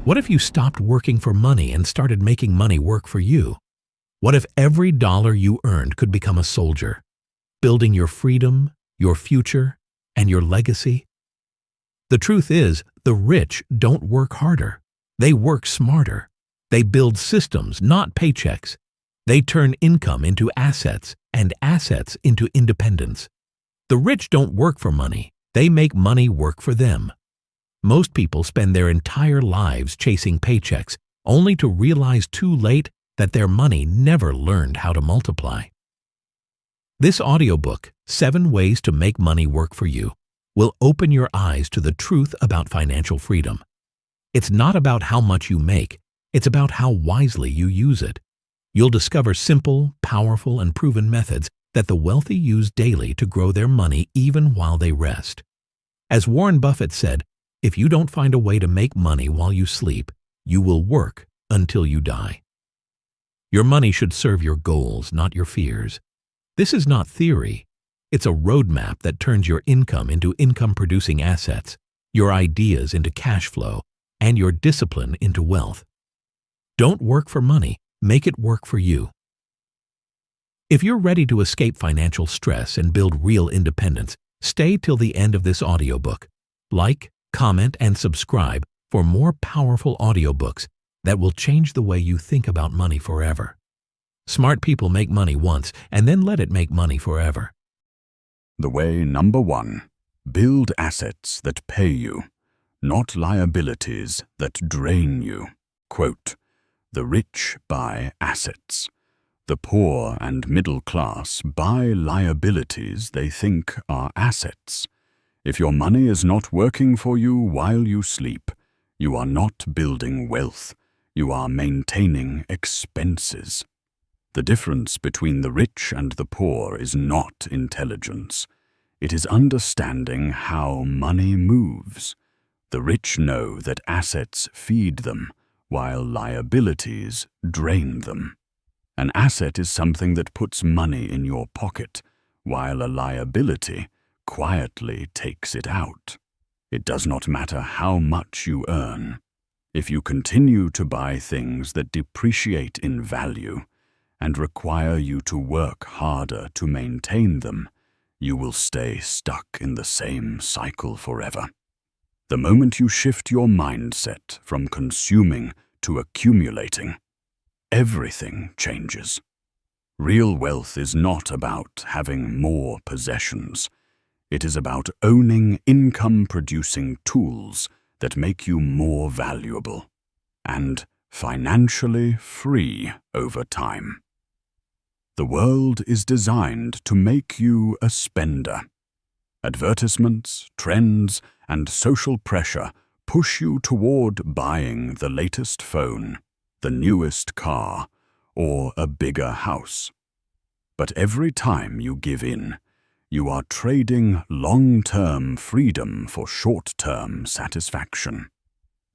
What if you stopped working for money and started making money work for you? What if every dollar you earned could become a soldier, building your freedom, your future, and your legacy? The truth is, the rich don't work harder. They work smarter. They build systems, not paychecks. They turn income into assets and assets into independence. The rich don't work for money. They make money work for them. Most people spend their entire lives chasing paychecks, only to realize too late that their money never learned how to multiply. This audiobook, 7 Ways to Make Money Work for You, will open your eyes to the truth about financial freedom. It's not about how much you make, it's about how wisely you use it. You'll discover simple, powerful, and proven methods that the wealthy use daily to grow their money even while they rest. As Warren Buffett said, if you don't find a way to make money while you sleep, you will work until you die. Your money should serve your goals, not your fears. This is not theory. It's a roadmap that turns your income into income-producing assets, your ideas into cash flow, and your discipline into wealth. Don't work for money. Make it work for you. If you're ready to escape financial stress and build real independence, stay till the end of this audiobook. Like, comment, and subscribe for more powerful audiobooks that will change the way you think about money forever. Smart people make money once and then let it make money forever. The way number 1. Build assets that pay you, not liabilities that drain you. Quote, "The rich buy assets. The poor and middle class buy liabilities they think are assets. If your money is not working for you while you sleep, you are not building wealth. You are maintaining expenses. The difference between the rich and the poor is not intelligence. It is understanding how money moves. The rich know that assets feed them, while liabilities drain them. An asset is something that puts money in your pocket, while a liability quietly takes it out. It does not matter how much you earn. If you continue to buy things that depreciate in value and require you to work harder to maintain them, you will stay stuck in the same cycle forever. The moment you shift your mindset from consuming to accumulating, everything changes. Real wealth is not about having more possessions. It is about owning income-producing tools that make you more valuable and financially free over time. The world is designed to make you a spender. Advertisements, trends, and social pressure push you toward buying the latest phone, the newest car, or a bigger house. But every time you give in, you are trading long-term freedom for short-term satisfaction.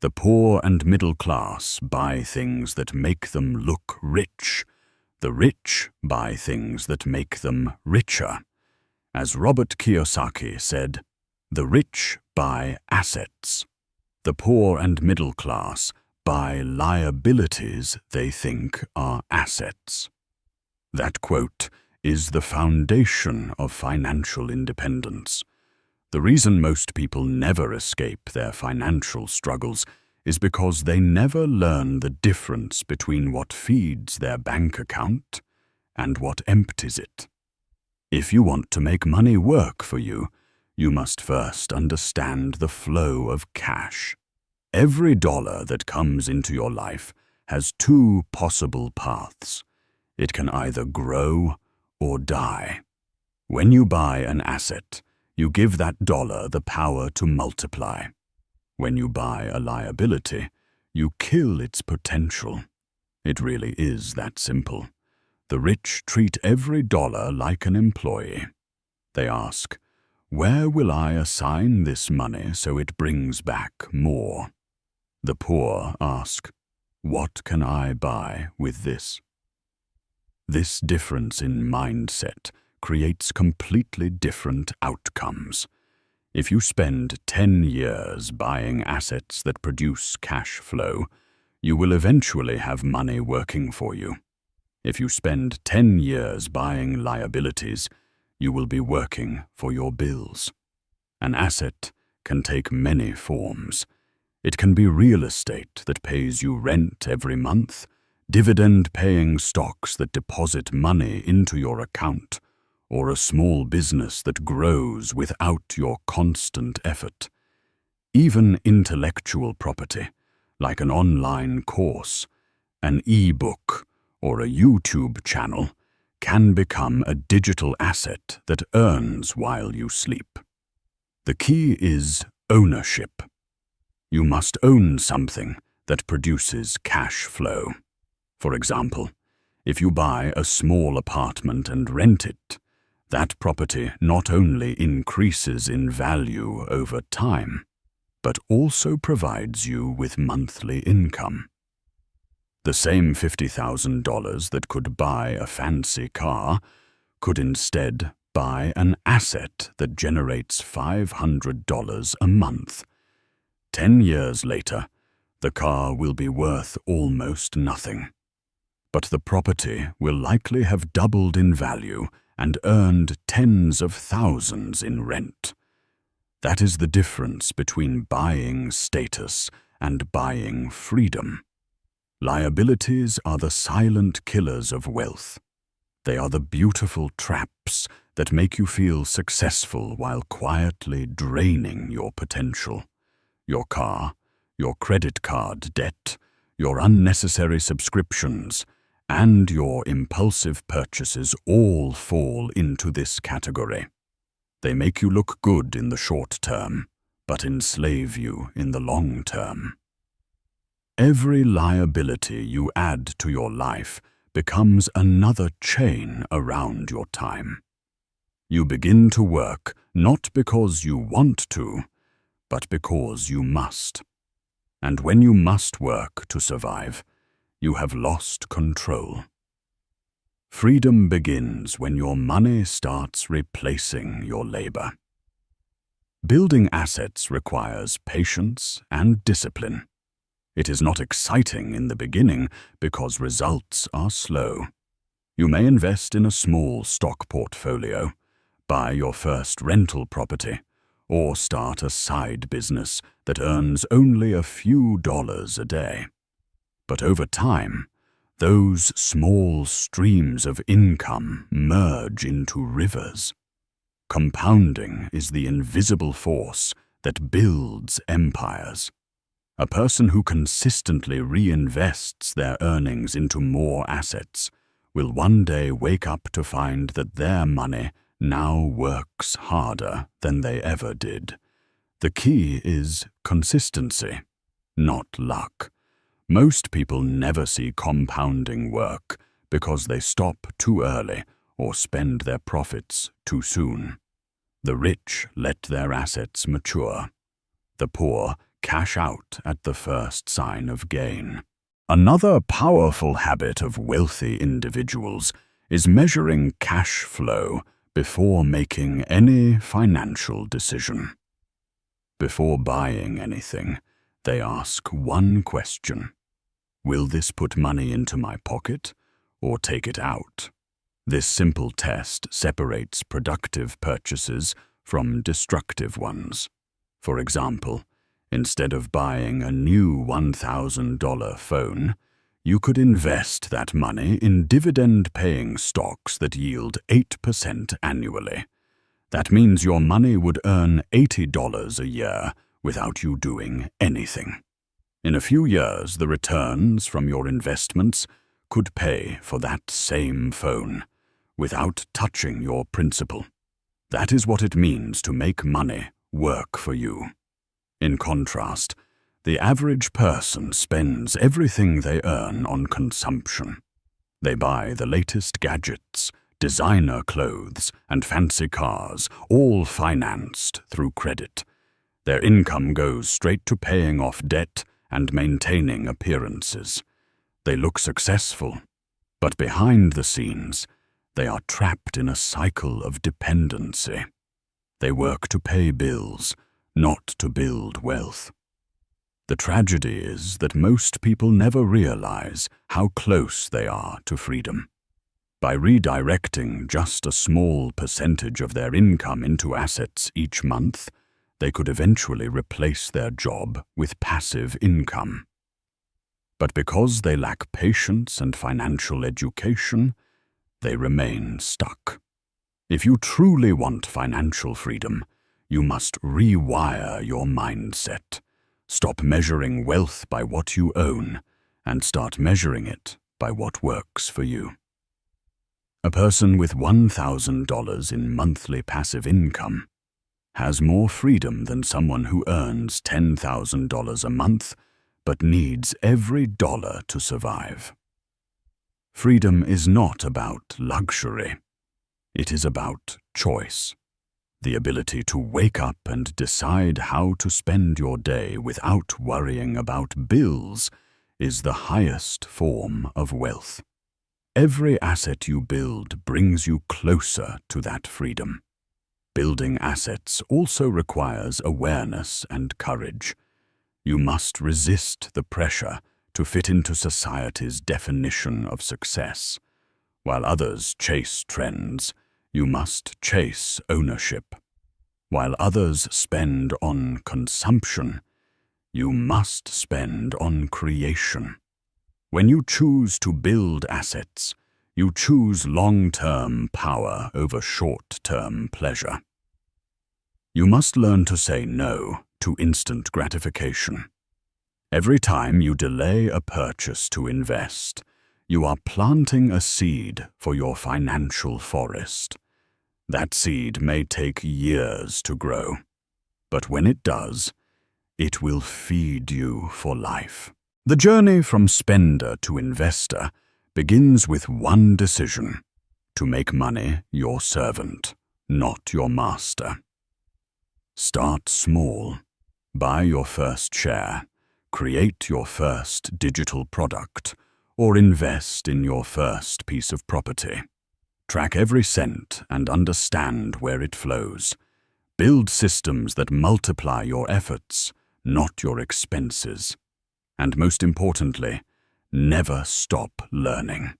The poor and middle class buy things that make them look rich. The rich buy things that make them richer. As Robert Kiyosaki said, "The rich buy assets. The poor and middle class buy liabilities they think are assets." That quote is the foundation of financial independence. The reason most people never escape their financial struggles is because they never learn the difference between what feeds their bank account and what empties it. If you want to make money work for you, you must first understand the flow of cash. Every dollar that comes into your life has 2 possible paths. It can either grow or die. When you buy an asset, you give that dollar the power to multiply. When you buy a liability, you kill its potential. It really is that simple. The rich treat every dollar like an employee. They ask, "Where will I assign this money so it brings back more?" The poor ask, "What can I buy with this?" This difference in mindset creates completely different outcomes. If you spend 10 years buying assets that produce cash flow, you will eventually have money working for you. If you spend 10 years buying liabilities, you will be working for your bills. An asset can take many forms. It can be real estate that pays you rent every month, dividend-paying stocks that deposit money into your account, or a small business that grows without your constant effort. Even intellectual property, like an online course, an e-book, or a YouTube channel, can become a digital asset that earns while you sleep. The key is ownership. You must own something that produces cash flow. For example, if you buy a small apartment and rent it, that property not only increases in value over time, but also provides you with monthly income. The same $50,000 that could buy a fancy car could instead buy an asset that generates $500 a month. 10 years later, the car will be worth almost nothing, but the property will likely have doubled in value and earned tens of thousands in rent. That is the difference between buying status and buying freedom. Liabilities are the silent killers of wealth. They are the beautiful traps that make you feel successful while quietly draining your potential. Your car, your credit card debt, your unnecessary subscriptions, and your impulsive purchases all fall into this category. They make you look good in the short term, but enslave you in the long term. Every liability you add to your life becomes another chain around your time. You begin to work not because you want to, but because you must. And when you must work to survive, you have lost control. Freedom begins when your money starts replacing your labor. Building assets requires patience and discipline. It is not exciting in the beginning because results are slow. You may invest in a small stock portfolio, buy your first rental property, or start a side business that earns only a few dollars a day. But over time, those small streams of income merge into rivers. Compounding is the invisible force that builds empires. A person who consistently reinvests their earnings into more assets will one day wake up to find that their money now works harder than they ever did. The key is consistency, not luck. Most people never see compounding work because they stop too early or spend their profits too soon. The rich let their assets mature. The poor cash out at the first sign of gain. Another powerful habit of wealthy individuals is measuring cash flow before making any financial decision. Before buying anything, they ask one question: will this put money into my pocket or take it out? This simple test separates productive purchases from destructive ones. For example, instead of buying a new $1,000 phone, you could invest that money in dividend-paying stocks that yield 8% annually. That means your money would earn $80 a year without you doing anything. In a few years, the returns from your investments could pay for that same phone without touching your principal. That is what it means to make money work for you. In contrast, the average person spends everything they earn on consumption. They buy the latest gadgets, designer clothes, and fancy cars, all financed through credit. Their income goes straight to paying off debt and maintaining appearances. They look successful, but behind the scenes, they are trapped in a cycle of dependency. They work to pay bills, not to build wealth. The tragedy is that most people never realize how close they are to freedom. By redirecting just a small percentage of their income into assets each month, they could eventually replace their job with passive income. But because they lack patience and financial education, they remain stuck. If you truly want financial freedom, you must rewire your mindset. Stop measuring wealth by what you own and start measuring it by what works for you. A person with $1,000 in monthly passive income has more freedom than someone who earns $10,000 a month but needs every dollar to survive. Freedom is not about luxury. It is about choice. The ability to wake up and decide how to spend your day without worrying about bills is the highest form of wealth. Every asset you build brings you closer to that freedom. Building assets also requires awareness and courage. You must resist the pressure to fit into society's definition of success. While others chase trends, you must chase ownership. While others spend on consumption, you must spend on creation. When you choose to build assets, you choose long-term power over short-term pleasure. You must learn to say no to instant gratification. Every time you delay a purchase to invest, you are planting a seed for your financial forest. That seed may take years to grow, but when it does, it will feed you for life. The journey from spender to investor begins with one decision: to make money your servant, not your master. Start small. Buy your first share, create your first digital product, or invest in your first piece of property. Track every cent and understand where it flows. Build systems that multiply your efforts, not your expenses. And most importantly, never stop learning.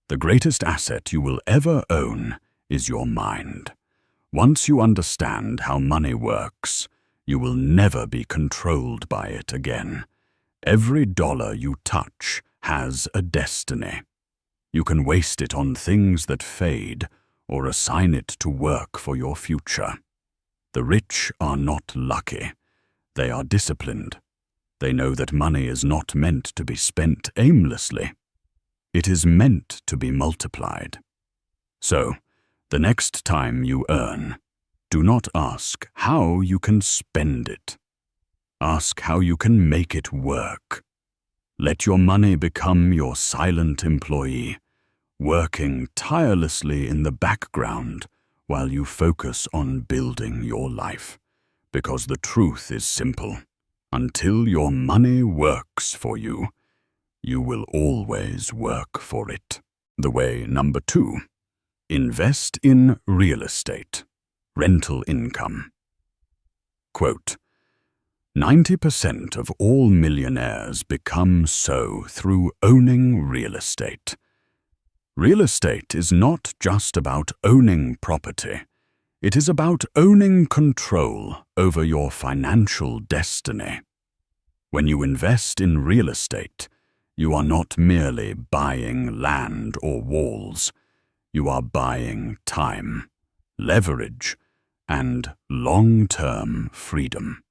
The greatest asset you will ever own is your mind. Once you understand how money works, you will never be controlled by it again. Every dollar you touch has a destiny. You can waste it on things that fade or assign it to work for your future. The rich are not lucky. They are disciplined. They know that money is not meant to be spent aimlessly. It is meant to be multiplied. So, the next time you earn, do not ask how you can spend it. Ask how you can make it work. Let your money become your silent employee, working tirelessly in the background while you focus on building your life. Because the truth is simple. Until your money works for you, you will always work for it. The way number 2. Invest in real estate, rental income. Quote, 90% of all millionaires become so through owning real estate. Real estate is not just about owning property. It is about owning control over your financial destiny. When you invest in real estate, you are not merely buying land or walls. You are buying time, leverage, and long-term freedom.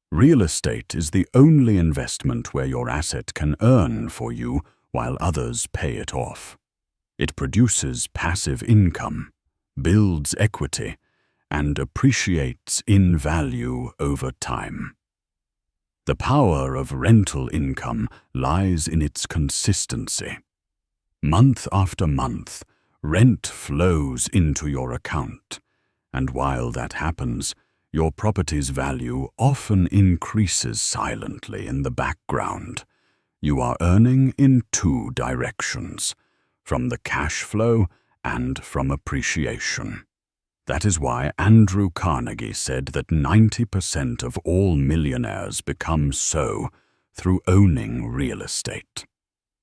Real estate is the only investment where your asset can earn for you while others pay it off. It produces passive income, builds equity, and appreciates in value over time. The power of rental income lies in its consistency. Month after month, rent flows into your account, and while that happens, your property's value often increases silently in the background. You are earning in 2 directions, from the cash flow and from appreciation. That is why Andrew Carnegie said that 90% of all millionaires become so through owning real estate.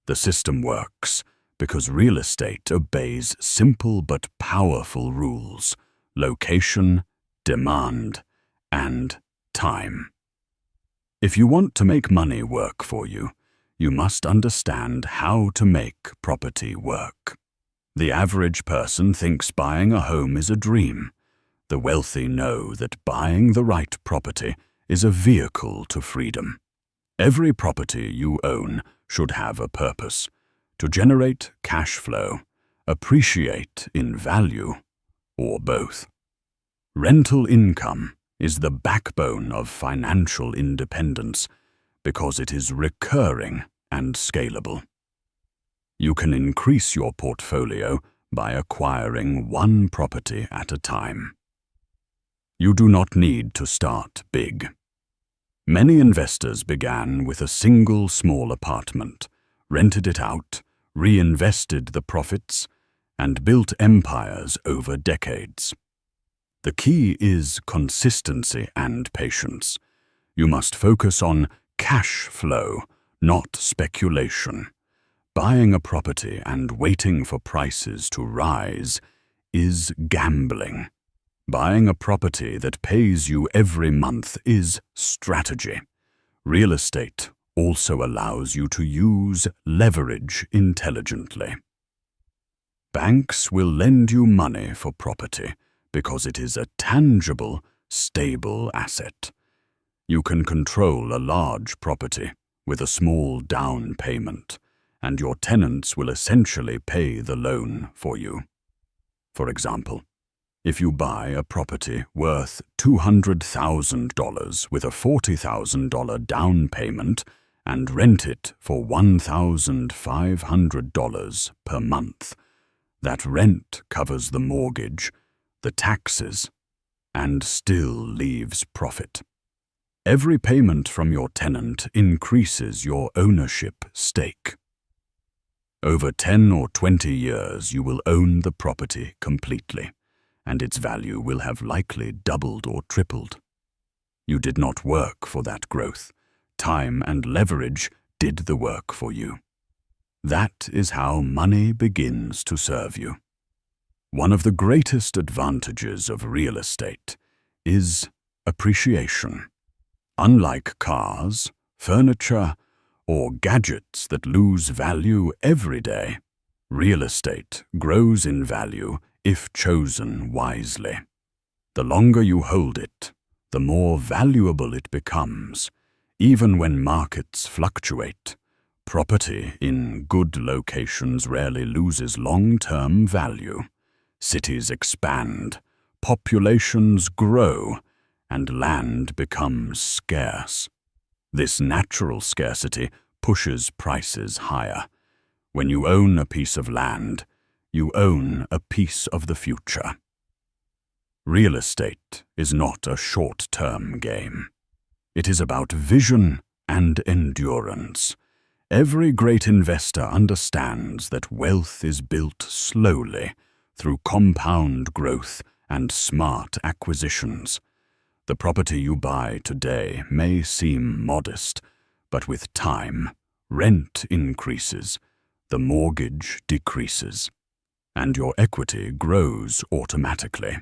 The system works because real estate obeys simple but powerful rules: location, demand, and time. If you want to make money work for you, you must understand how to make property work. The average person thinks buying a home is a dream. The wealthy know that buying the right property is a vehicle to freedom. Every property you own should have a purpose: to generate cash flow, appreciate in value, or both. Rental income is the backbone of financial independence because it is recurring and scalable. You can increase your portfolio by acquiring one property at a time. You do not need to start big. Many investors began with a single small apartment, rented it out, reinvested the profits, and built empires over decades. The key is consistency and patience. You must focus on cash flow, not speculation. Buying a property and waiting for prices to rise is gambling. Buying a property that pays you every month is strategy. Real estate also allows you to use leverage intelligently. Banks will lend you money for property because it is a tangible, stable asset. You can control a large property with a small down payment, and your tenants will essentially pay the loan for you. For example, if you buy a property worth $200,000 with a $40,000 down payment and rent it for $1,500 per month, that rent covers the mortgage, the taxes, and still leaves profit. Every payment from your tenant increases your ownership stake. Over 10 or 20 years, you will own the property completely, and its value will have likely doubled or tripled. You did not work for that growth. Time and leverage did the work for you. That is how money begins to serve you. One of the greatest advantages of real estate is appreciation. Unlike cars, furniture, or gadgets that lose value every day, real estate grows in value if chosen wisely. The longer you hold it, the more valuable it becomes. Even when markets fluctuate, property in good locations rarely loses long-term value. Cities expand, populations grow, and land becomes scarce. This natural scarcity pushes prices higher. When you own a piece of land, you own a piece of the future. Real estate is not a short-term game. It is about vision and endurance. Every great investor understands that wealth is built slowly through compound growth and smart acquisitions. The property you buy today may seem modest, but with time, rent increases, the mortgage decreases, and your equity grows automatically.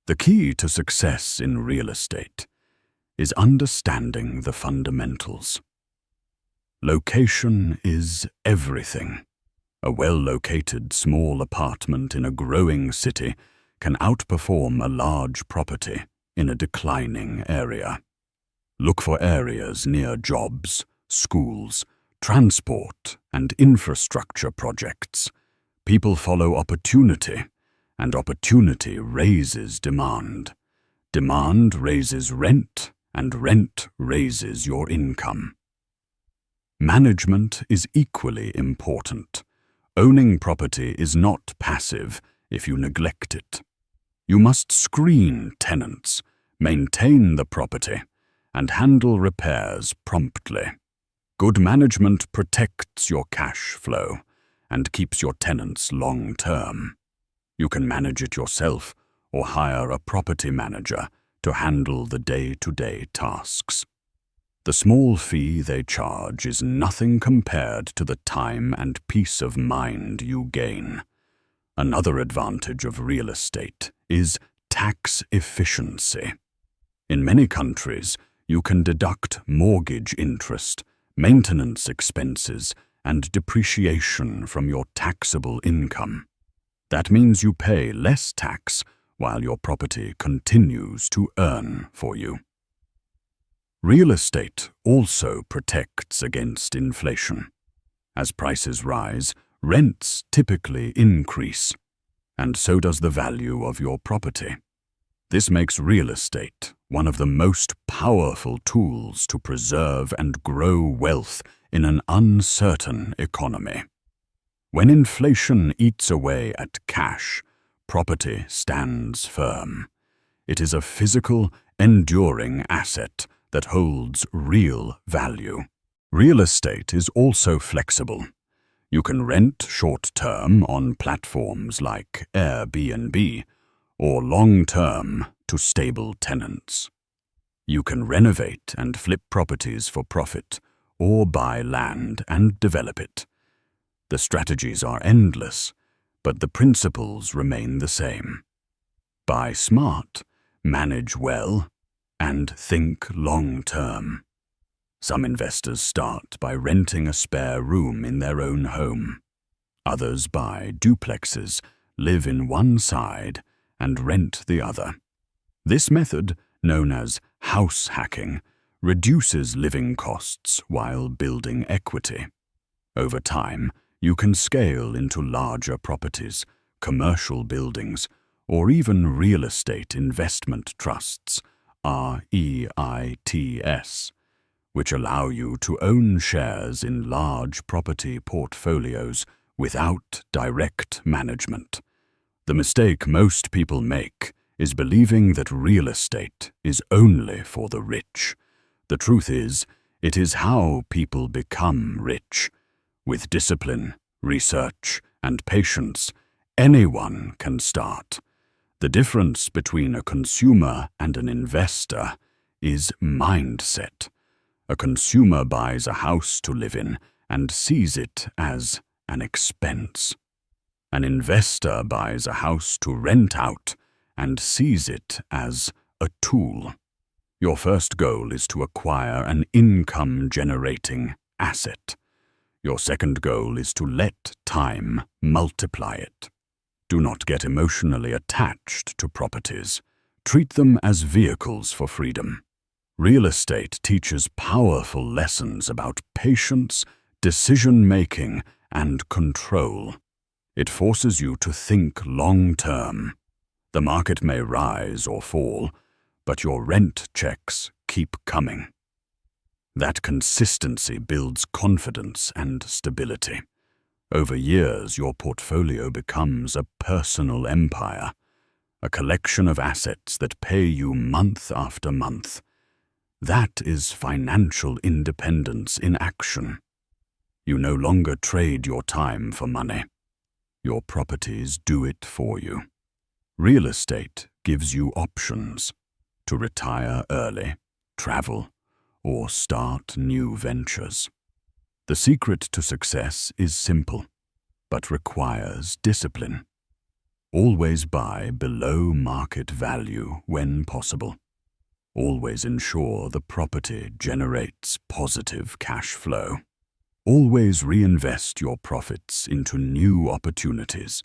The key to success in real estate is understanding the fundamentals. Location is everything. A well-located small apartment in a growing city can outperform a large property in a declining area. Look for areas near jobs, schools, transport, and infrastructure projects. People follow opportunity, and opportunity raises demand. Demand raises rent, and rent raises your income. Management is equally important. Owning property is not passive if you neglect it. You must screen tenants, maintain the property, and handle repairs promptly. Good management protects your cash flow and keeps your tenants long-term. You can manage it yourself or hire a property manager to handle the day-to-day tasks. The small fee they charge is nothing compared to the time and peace of mind you gain. Another advantage of real estate is tax efficiency. In many countries, you can deduct mortgage interest, maintenance expenses, and depreciation from your taxable income. That means you pay less tax while your property continues to earn for you. Real estate also protects against inflation. As prices rise, rents typically increase, and so does the value of your property. This makes real estate one of the most powerful tools to preserve and grow wealth in an uncertain economy. When inflation eats away at cash, property stands firm. It is a physical, enduring asset that holds real value. Real estate is also flexible. You can rent short-term on platforms like Airbnb or long-term to stable tenants. You can renovate and flip properties for profit or buy land and develop it. The strategies are endless, but the principles remain the same. Buy smart, manage well, and think long-term. Some investors start by renting a spare room in their own home. Others buy duplexes, live in one side, and rent the other. This method, known as house hacking, reduces living costs while building equity. Over time, you can scale into larger properties, commercial buildings, or even real estate investment trusts, REITs, which allow you to own shares in large property portfolios without direct management. The mistake most people make is believing that real estate is only for the rich. The truth is, it is how people become rich. With discipline, research, and patience, anyone can start. The difference between a consumer and an investor is mindset. A consumer buys a house to live in and sees it as an expense. An investor buys a house to rent out and sees it as a tool. Your first goal is to acquire an income-generating asset. Your second goal is to let time multiply it. Do not get emotionally attached to properties. Treat them as vehicles for freedom. Real estate teaches powerful lessons about patience, decision-making, and control. It forces you to think long-term. The market may rise or fall, but your rent checks keep coming. That consistency builds confidence and stability. Over years, your portfolio becomes a personal empire, a collection of assets that pay you month after month. That is financial independence in action. You no longer trade your time for money. Your properties do it for you. Real estate gives you options to retire early, travel, or start new ventures. The secret to success is simple, but requires discipline. Always buy below market value when possible. Always ensure the property generates positive cash flow. Always reinvest your profits into new opportunities.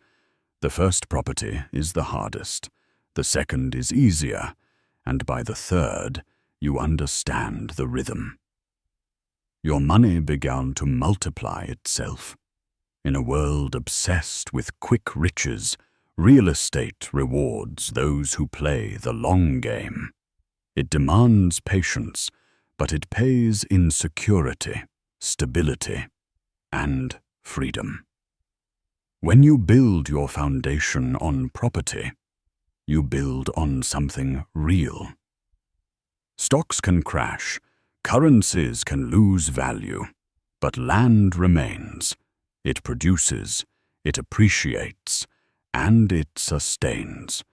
The first property is the hardest, the second is easier, and by the third, you understand the rhythm. Your money began to multiply itself. In a world obsessed with quick riches, real estate rewards those who play the long game. It demands patience, but it pays in security, stability, and freedom. When you build your foundation on property, you build on something real. Stocks can crash, currencies can lose value, but land remains. It produces, it appreciates, and it sustains.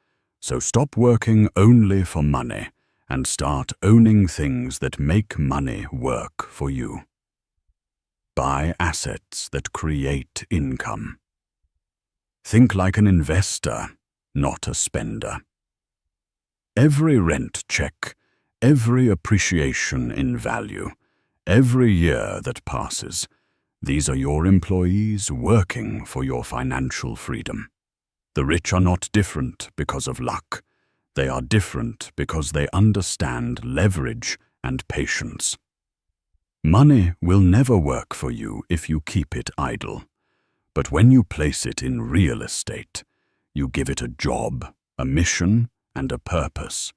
So stop working only for money and start owning things that make money work for you. Buy assets that create income. Think like an investor, not a spender. Every rent check, every appreciation in value, every year that passes, these are your employees working for your financial freedom. The rich are not different because of luck. They are different because they understand leverage and patience. Money will never work for you if you keep it idle. But when you place it in real estate, you give it a job, a mission, and a purpose.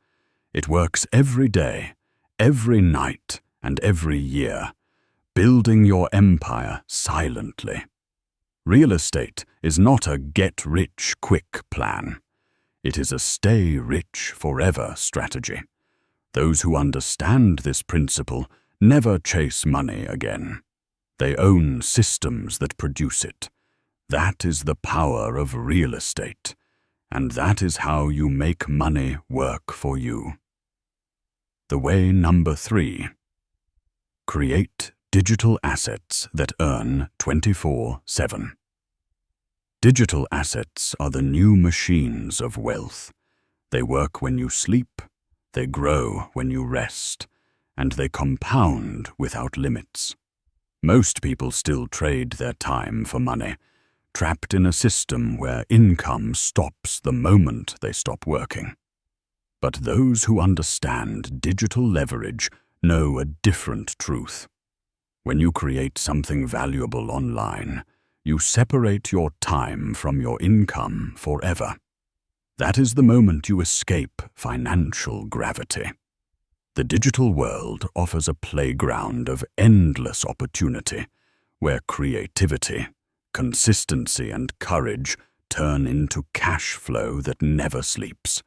It works every day, every night, and every year, building your empire silently. Real estate is not a get-rich-quick plan. It is a stay-rich-forever strategy. Those who understand this principle never chase money again. They own systems that produce it. That is the power of real estate, and that is how you make money work for you. The way number 3. Create digital assets that earn 24/7. Digital assets are the new machines of wealth. They work when you sleep, they grow when you rest, and they compound without limits. Most people still trade their time for money, trapped in a system where income stops the moment they stop working. But those who understand digital leverage know a different truth. When you create something valuable online, you separate your time from your income forever. That is the moment you escape financial gravity. The digital world offers a playground of endless opportunity, where creativity, consistency, and courage turn into cash flow that never sleeps.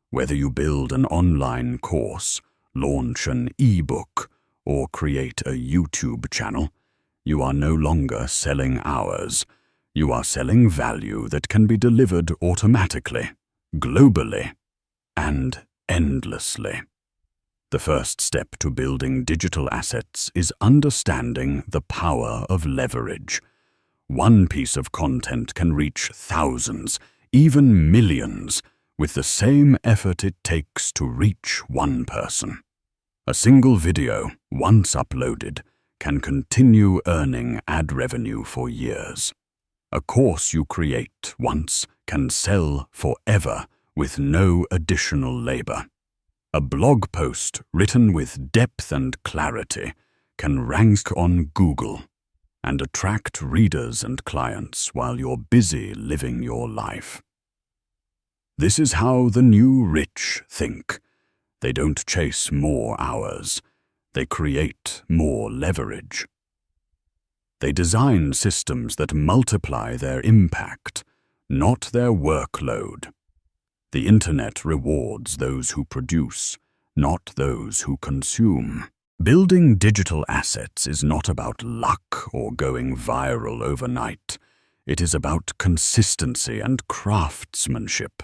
Whether you build an online course, launch an e-book, or create a YouTube channel, you are no longer selling hours. You are selling value that can be delivered automatically, globally, and endlessly. The first step to building digital assets is understanding the power of leverage. One piece of content can reach thousands, even millions, with the same effort it takes to reach one person. A single video, once uploaded, can continue earning ad revenue for years. A course you create once can sell forever with no additional labor. A blog post written with depth and clarity can rank on Google and attract readers and clients while you're busy living your life. This is how the new rich think. They don't chase more hours. They create more leverage. They design systems that multiply their impact, not their workload. The internet rewards those who produce, not those who consume. Building digital assets is not about luck or going viral overnight. It is about consistency and craftsmanship.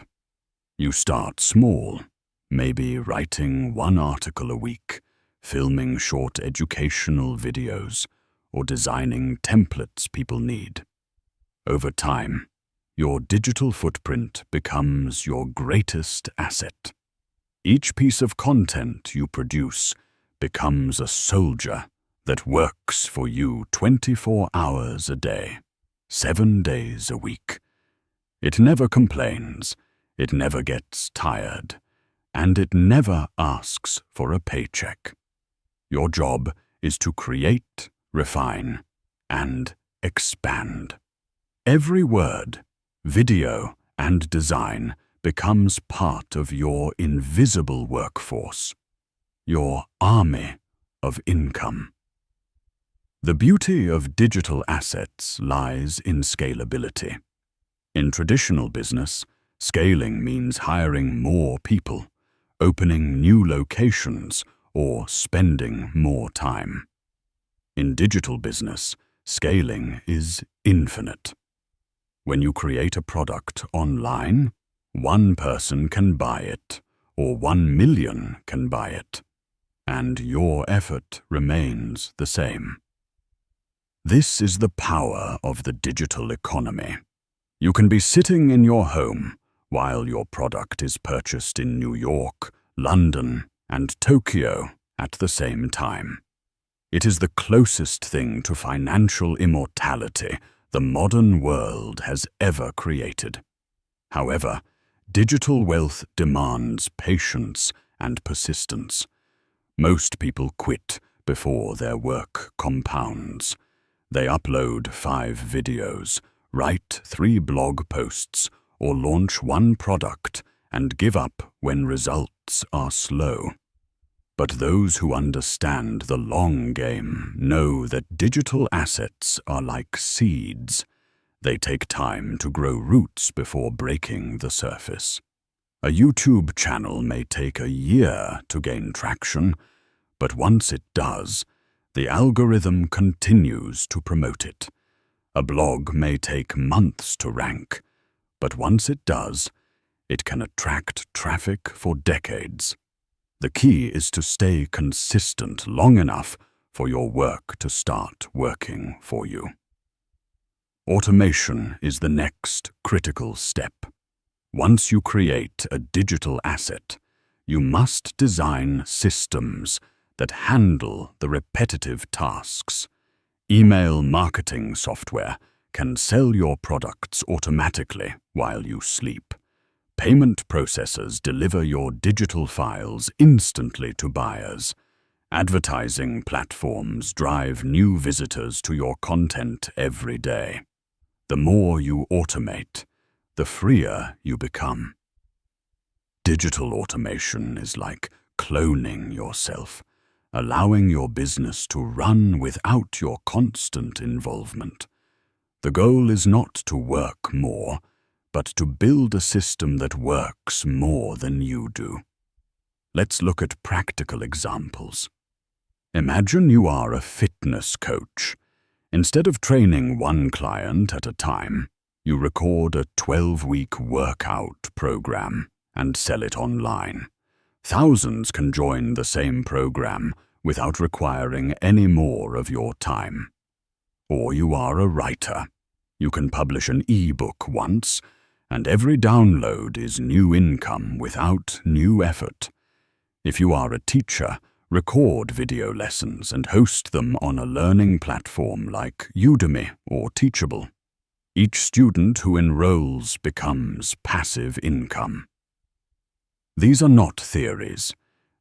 You start small, maybe writing one article a week, filming short educational videos, or designing templates people need. Over time, your digital footprint becomes your greatest asset. Each piece of content you produce becomes a soldier that works for you 24 hours a day, 7 days a week. It never complains, it never gets tired, and it never asks for a paycheck. Your job is to create, refine, and expand. Every word, video, and design becomes part of your invisible workforce, your army of income. The beauty of digital assets lies in scalability. In traditional business, scaling means hiring more people, opening new locations, or spending more time. In digital business, scaling is infinite. When you create a product online, One person can buy it, or 1 million can buy it, and your effort remains the same. This is the power of the digital economy. You can be sitting in your home while your product is purchased in New York, London, and Tokyo at the same time. It is the closest thing to financial immortality the modern world has ever created. However, digital wealth demands patience and persistence. Most people quit before their work compounds. They upload 5 videos, write 3 blog posts, or launch 1 product and give up when results are slow. But those who understand the long game know that digital assets are like seeds. They take time to grow roots before breaking the surface. A YouTube channel may take a year to gain traction, but once it does, the algorithm continues to promote it. A blog may take months to rank, but once it does, it can attract traffic for decades. The key is to stay consistent long enough for your work to start working for you. Automation is the next critical step. Once you create a digital asset, you must design systems that handle the repetitive tasks. Email marketing software can sell your products automatically while you sleep. Payment processors deliver your digital files instantly to buyers. Advertising platforms drive new visitors to your content every day. The more you automate, the freer you become. Digital automation is like cloning yourself, allowing your business to run without your constant involvement. The goal is not to work more, but to build a system that works more than you do. Let's look at practical examples. Imagine you are a fitness coach. Instead of training 1 client at a time, you record a 12-week workout program and sell it online. Thousands can join the same program without requiring any more of your time. Or you are a writer. You can publish an e-book once, and every download is new income without new effort. If you are a teacher, record video lessons and host them on a learning platform like Udemy or Teachable. Each student who enrolls becomes passive income. These are not theories.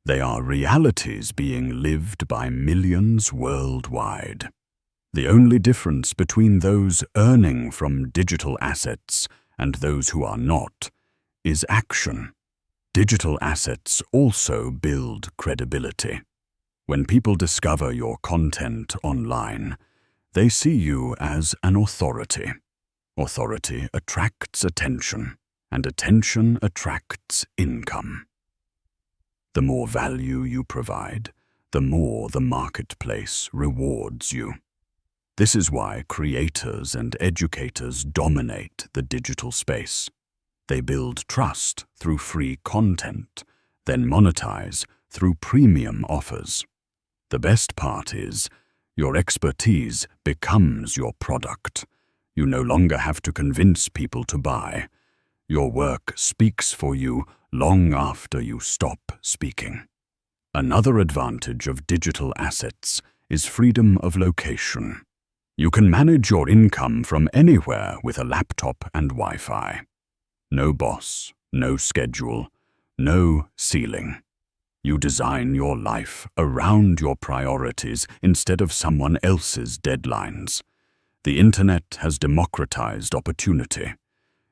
They are realities being lived by millions worldwide. The only difference between those earning from digital assets and those who are not is action. Digital assets also build credibility. When people discover your content online, they see you as an authority. Authority attracts attention, and attention attracts income. The more value you provide, the more the marketplace rewards you. This is why creators and educators dominate the digital space. They build trust through free content, then monetize through premium offers. The best part is, your expertise becomes your product. You no longer have to convince people to buy. Your work speaks for you long after you stop speaking. Another advantage of digital assets is freedom of location. You can manage your income from anywhere with a laptop and Wi-Fi. No boss, no schedule, no ceiling. You design your life around your priorities instead of someone else's deadlines. The internet has democratized opportunity.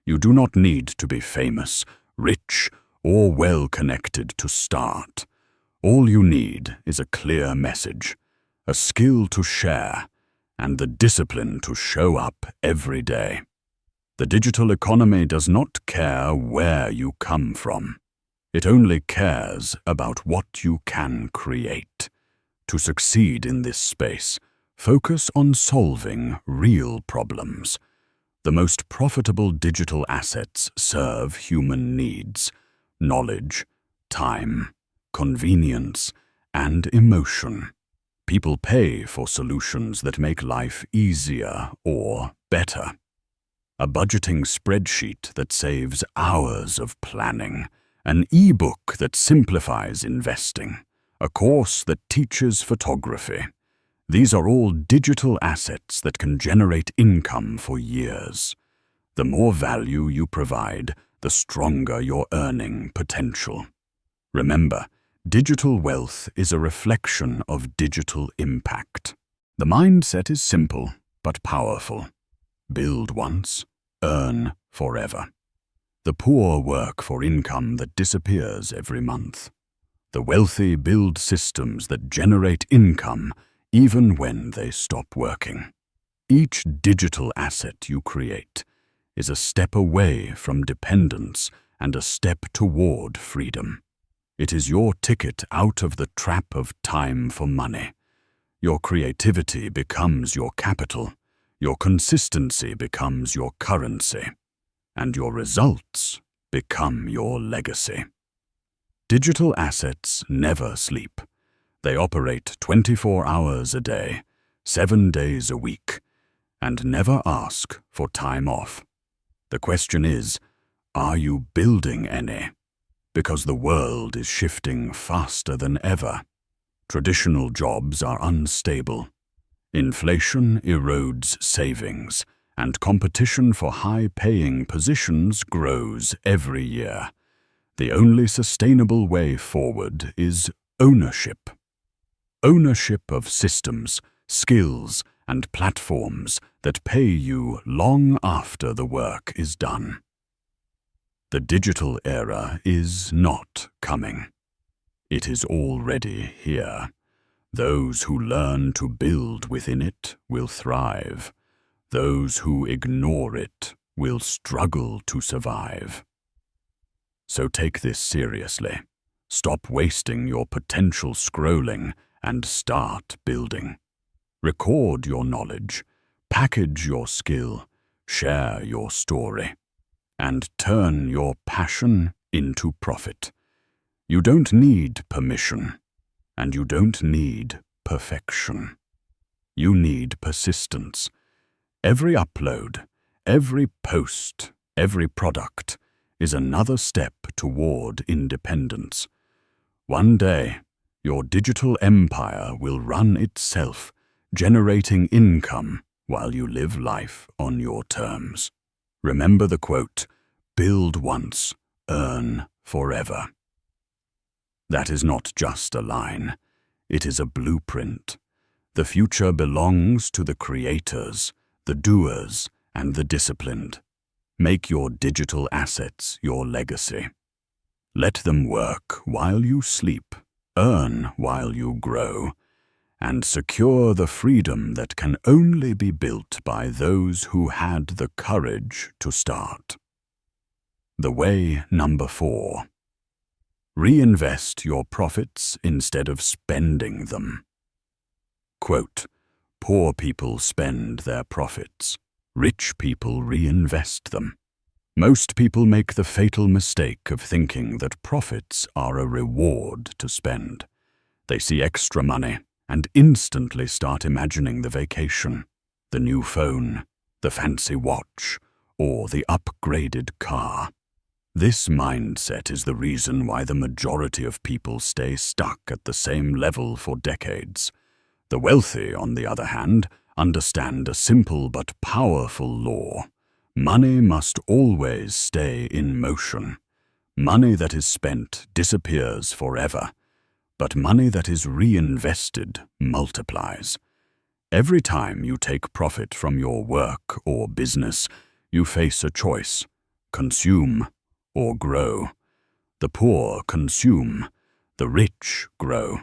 You do not need to be famous, rich, or well-connected to start. All you need is a clear message, a skill to share, and the discipline to show up every day. The digital economy does not care where you come from. It only cares about what you can create. To succeed in this space, focus on solving real problems. The most profitable digital assets serve human needs: knowledge, time, convenience, and emotion. People pay for solutions that make life easier or better. A budgeting spreadsheet that saves hours of planning, an e-book that simplifies investing, a course that teaches photography. These are all digital assets that can generate income for years. The more value you provide, the stronger your earning potential. Remember, digital wealth is a reflection of digital impact. The mindset is simple but powerful. Build once, earn forever. The poor work for income that disappears every month. The wealthy build systems that generate income even when they stop working. Each digital asset you create is a step away from dependence and a step toward freedom. It is your ticket out of the trap of time for money. Your creativity becomes your capital, your consistency becomes your currency, and your results become your legacy. Digital assets never sleep. They operate 24 hours a day, 7 days a week, and never ask for time off. The question is, are you building any? Because the world is shifting faster than ever. Traditional jobs are unstable. Inflation erodes savings, and competition for high-paying positions grows every year. The only sustainable way forward is ownership. Ownership of systems, skills, and platforms that pay you long after the work is done. The digital era is not coming. It is already here. Those who learn to build within it will thrive. Those who ignore it will struggle to survive. So take this seriously. Stop wasting your potential scrolling and start building. Record your knowledge, package your skill, share your story, and turn your passion into profit. You don't need permission, and you don't need perfection. You need persistence. Every upload, every post, every product is another step toward independence. One day, your digital empire will run itself, generating income while you live life on your terms. Remember the quote, "Build once, earn forever." That is not just a line. It is a blueprint. The future belongs to the creators, the doers, and the disciplined. Make your digital assets your legacy. Let them work while you sleep, earn while you grow, and secure the freedom that can only be built by those who had the courage to start. The way number 4. Reinvest your profits instead of spending them. Quote, "Poor people spend their profits. Rich people reinvest them." Most people make the fatal mistake of thinking that profits are a reward to spend. They see extra money and instantly start imagining the vacation, the new phone, the fancy watch, or the upgraded car. This mindset is the reason why the majority of people stay stuck at the same level for decades. The wealthy, on the other hand, understand a simple but powerful law. Money must always stay in motion. Money that is spent disappears forever, but money that is reinvested multiplies. Every time you take profit from your work or business, you face a choice: consume or grow. The poor consume, the rich grow.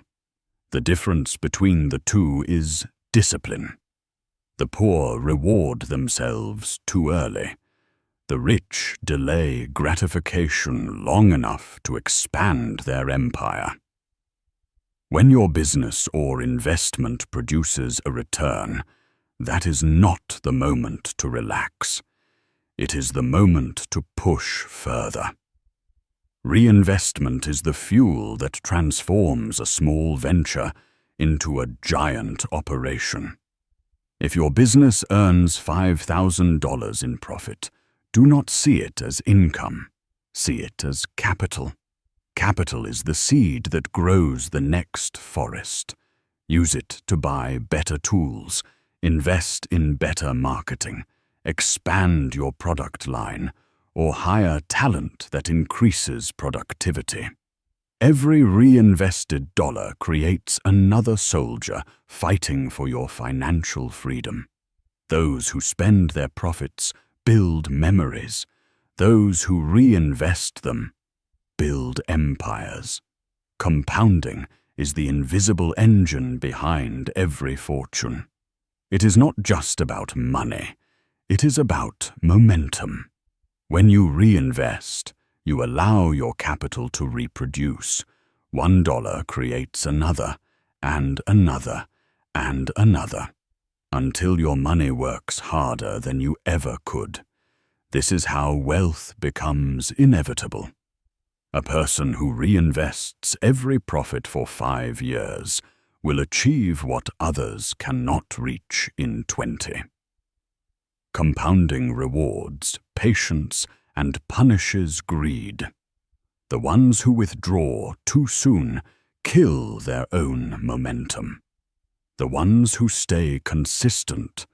The difference between the two is discipline. The poor reward themselves too early. The rich delay gratification long enough to expand their empire. When your business or investment produces a return, that is not the moment to relax. It is the moment to push further. Reinvestment is the fuel that transforms a small venture into a giant operation. If your business earns $5,000 in profit, do not see it as income. See it as capital. Capital is the seed that grows the next forest. Use it to buy better tools, invest in better marketing, expand your product line, or hire talent that increases productivity. Every reinvested dollar creates another soldier fighting for your financial freedom. Those who spend their profits build memories. Those who reinvest them build empires. Compounding is the invisible engine behind every fortune. It is not just about money. It is about momentum. When you reinvest, you allow your capital to reproduce. $1 creates another, and another, and another, until your money works harder than you ever could. This is how wealth becomes inevitable. A person who reinvests every profit for 5 years will achieve what others cannot reach in 20. Compounding rewards patience and punishes greed. The ones who withdraw too soon kill their own momentum. The ones who stay consistent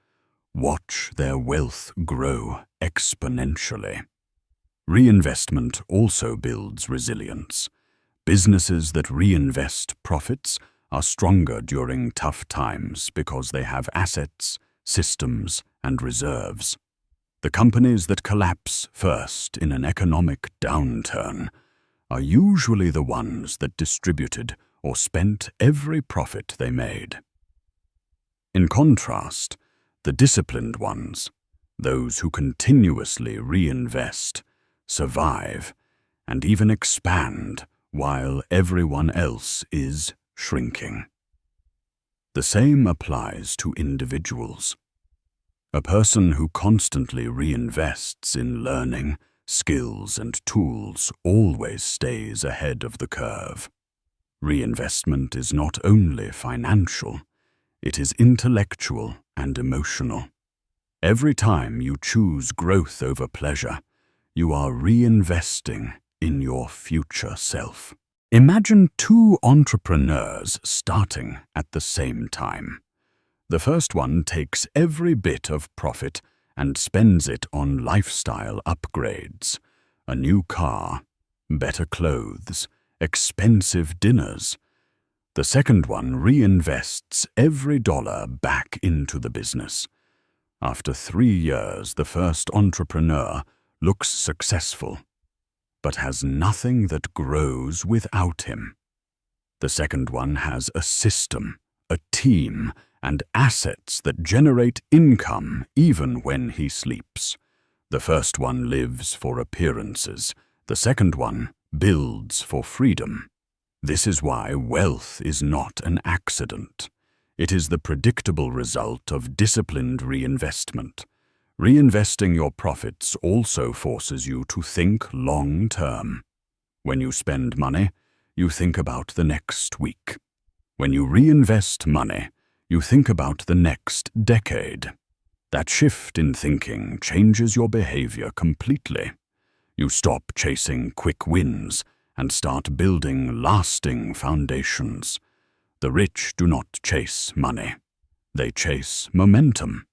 watch their wealth grow exponentially. Reinvestment also builds resilience. Businesses that reinvest profits are stronger during tough times because they have assets, systems, and reserves. The companies that collapse first in an economic downturn are usually the ones that distributed or spent every profit they made. In contrast, the disciplined ones, those who continuously reinvest, survive, and even expand while everyone else is shrinking. The same applies to individuals. A person who constantly reinvests in learning, skills, and tools always stays ahead of the curve. Reinvestment is not only financial, it is intellectual and emotional. Every time you choose growth over pleasure, you are reinvesting in your future self. Imagine two entrepreneurs starting at the same time. The first one takes every bit of profit and spends it on lifestyle upgrades, a new car, better clothes, expensive dinners. The second one reinvests every dollar back into the business. After 3 years, the first entrepreneur looks successful, but has nothing that grows without him. The second one has a system, a team, and assets that generate income even when he sleeps. The first one lives for appearances. The second one builds for freedom. This is why wealth is not an accident. It is the predictable result of disciplined reinvestment. Reinvesting your profits also forces you to think long-term. When you spend money, you think about the next week. When you reinvest money, you think about the next decade. That shift in thinking changes your behavior completely. You stop chasing quick wins and start building lasting foundations. The rich do not chase money. They chase momentum.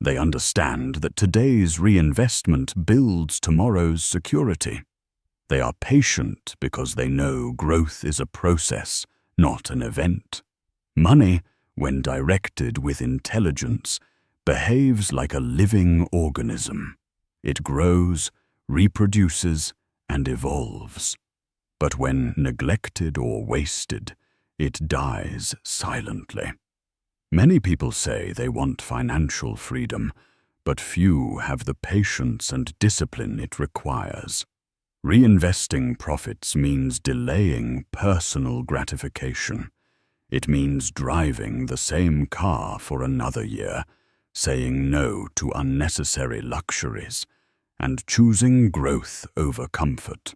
They understand that today's reinvestment builds tomorrow's security. They are patient because they know growth is a process, not an event. Money, when directed with intelligence, behaves like a living organism. It grows, reproduces, and evolves. But when neglected or wasted, it dies silently. Many people say they want financial freedom, but few have the patience and discipline it requires. Reinvesting profits means delaying personal gratification. It means driving the same car for another year, saying no to unnecessary luxuries, and choosing growth over comfort.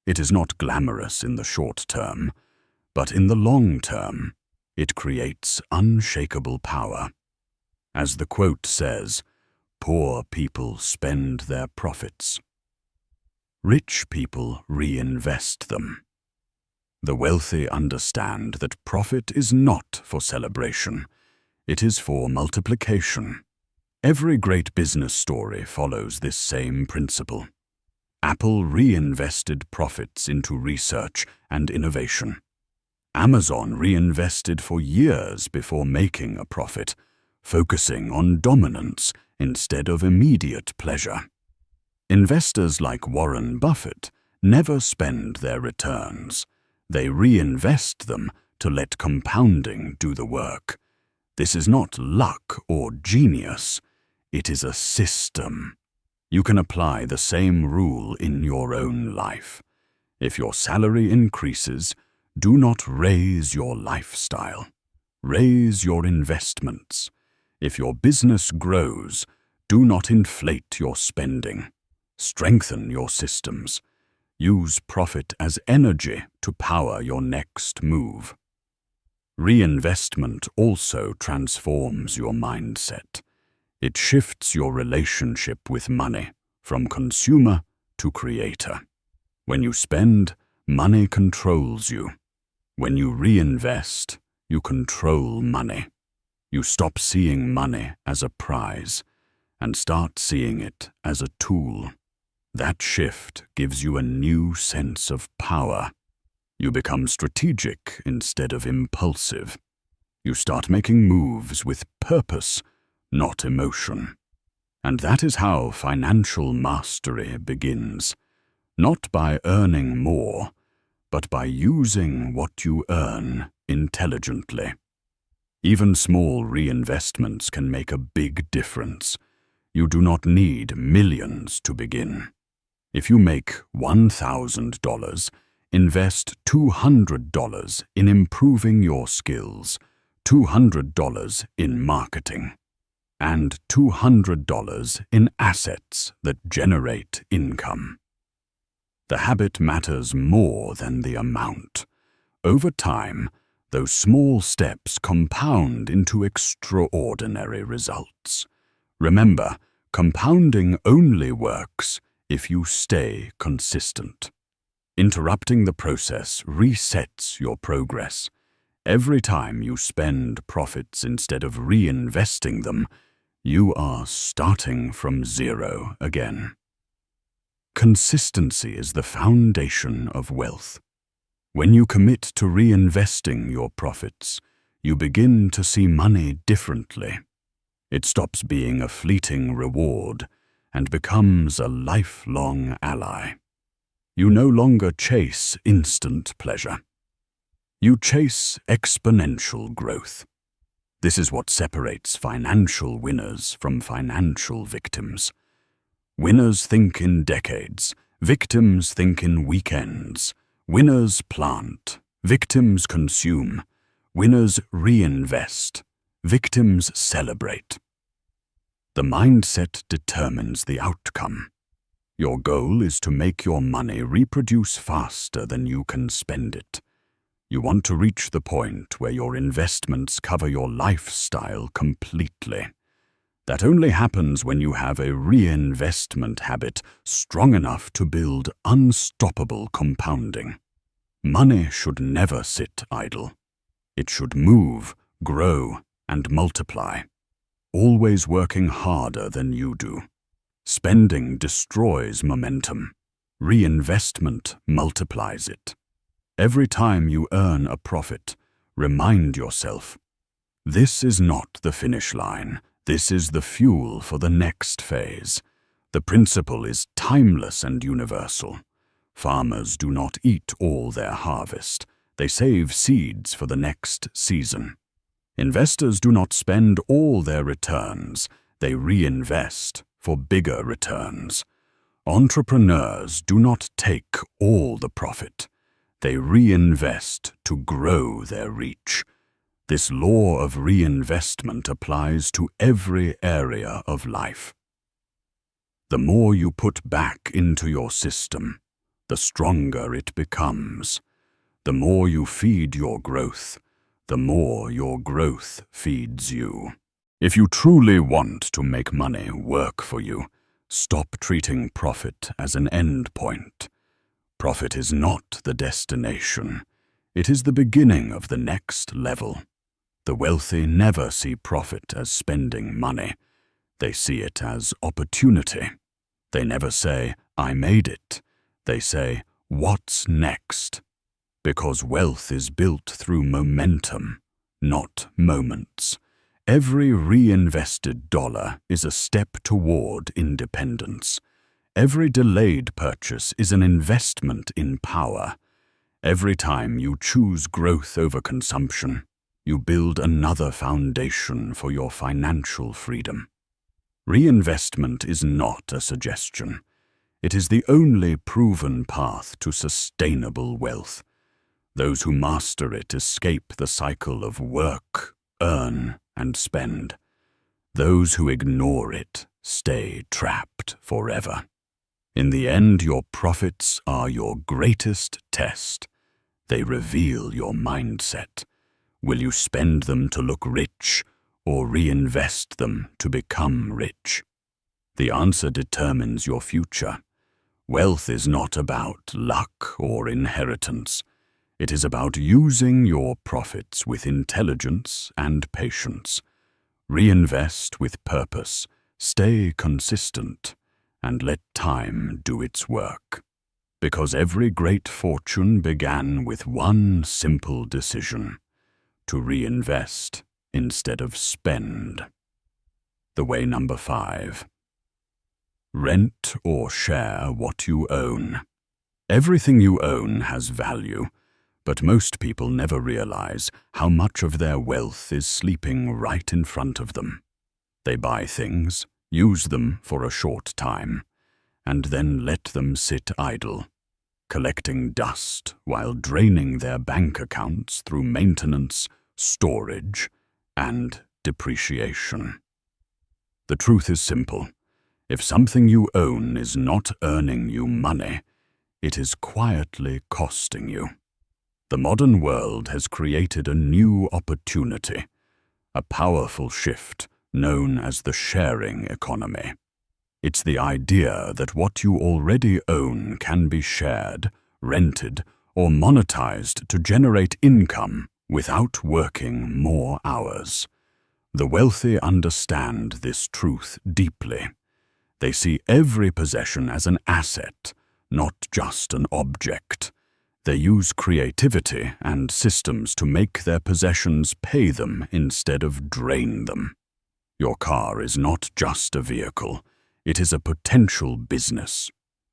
It is not glamorous in the short term, but in the long term, it creates unshakable power. As the quote says, "Poor people spend their profits. Rich people reinvest them." The wealthy understand that profit is not for celebration, it is for multiplication. Every great business story follows this same principle. Apple reinvested profits into research and innovation. Amazon reinvested for years before making a profit, focusing on dominance instead of immediate pleasure. Investors like Warren Buffett never spend their returns. They reinvest them to let compounding do the work. This is not luck or genius. It is a system. You can apply the same rule in your own life. If your salary increases, do not raise your lifestyle. Raise your investments. If your business grows, do not inflate your spending. Strengthen your systems. Use profit as energy to power your next move. Reinvestment also transforms your mindset. It shifts your relationship with money from consumer to creator. When you spend, money controls you. When you reinvest, you control money. You stop seeing money as a prize and start seeing it as a tool. That shift gives you a new sense of power. You become strategic instead of impulsive. You start making moves with purpose, not emotion. And that is how financial mastery begins. Not by earning more, but by using what you earn intelligently. Even small reinvestments can make a big difference. You do not need millions to begin. If you make $1,000, invest $200 in improving your skills, $200 in marketing, and $200 in assets that generate income. The habit matters more than the amount. Over time, those small steps compound into extraordinary results. Remember, compounding only works if you stay consistent. Interrupting the process resets your progress. Every time you spend profits instead of reinvesting them, you are starting from zero again. Consistency is the foundation of wealth. When you commit to reinvesting your profits, you begin to see money differently. It stops being a fleeting reward and becomes a lifelong ally. You no longer chase instant pleasure. You chase exponential growth. This is what separates financial winners from financial victims. Winners think in decades, victims think in weekends. Winners plant, victims consume. Winners reinvest, victims celebrate. The mindset determines the outcome. Your goal is to make your money reproduce faster than you can spend it. You want to reach the point where your investments cover your lifestyle completely. That only happens when you have a reinvestment habit strong enough to build unstoppable compounding. Money should never sit idle. It should move, grow, and multiply, always working harder than you do. Spending destroys momentum. Reinvestment multiplies it. Every time you earn a profit, remind yourself, this is not the finish line. This is the fuel for the next phase. The principle is timeless and universal. Farmers do not eat all their harvest. They save seeds for the next season. Investors do not spend all their returns. They reinvest for bigger returns. Entrepreneurs do not take all the profit. They reinvest to grow their reach. This law of reinvestment applies to every area of life. The more you put back into your system, the stronger it becomes. The more you feed your growth, the more your growth feeds you. If you truly want to make money work for you, stop treating profit as an end point. Profit is not the destination. It is the beginning of the next level. The wealthy never see profit as spending money. They see it as opportunity. They never say, "I made it." They say, "What's next?" Because wealth is built through momentum, not moments. Every reinvested dollar is a step toward independence. Every delayed purchase is an investment in power. Every time you choose growth over consumption, you build another foundation for your financial freedom. Reinvestment is not a suggestion. It is the only proven path to sustainable wealth. Those who master it escape the cycle of work, earn, and spend. Those who ignore it stay trapped forever. In the end, your profits are your greatest test. They reveal your mindset. Will you spend them to look rich, or reinvest them to become rich? The answer determines your future. Wealth is not about luck or inheritance. It is about using your profits with intelligence and patience. Reinvest with purpose, stay consistent, and let time do its work. Because every great fortune began with one simple decision: to reinvest instead of spend. The way number 5. Rent or share what you own. Everything you own has value, but most people never realize how much of their wealth is sleeping right in front of them. They buy things, use them for a short time, and then let them sit idle, collecting dust while draining their bank accounts through maintenance, storage, and depreciation. The truth is simple. If something you own is not earning you money, it is quietly costing you. The modern world has created a new opportunity, a powerful shift known as the sharing economy. It's the idea that what you already own can be shared, rented, or monetized to generate income without working more hours. The wealthy understand this truth deeply. They see every possession as an asset, not just an object. They use creativity and systems to make their possessions pay them instead of drain them. Your car is not just a vehicle. It is a potential business.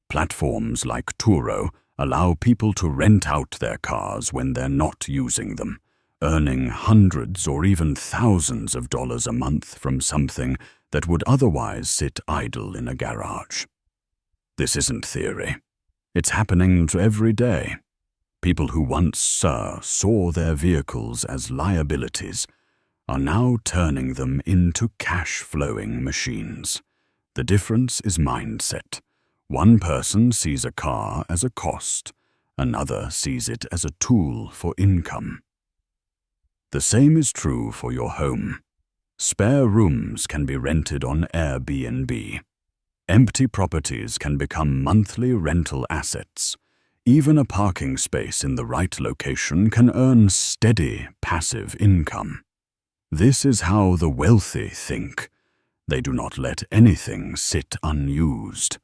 Platforms like Turo allow people to rent out their cars when they're not using them, earning hundreds or even thousands of dollars a month from something that would otherwise sit idle in a garage. This isn't theory. It's happening every day. People who once saw their vehicles as liabilities are now turning them into cash-flowing machines. The difference is mindset. One person sees a car as a cost, another sees it as a tool for income. The same is true for your home. Spare rooms can be rented on Airbnb. Empty properties can become monthly rental assets. Even a parking space in the right location can earn steady, passive income. This is how the wealthy think. They do not let anything sit unused.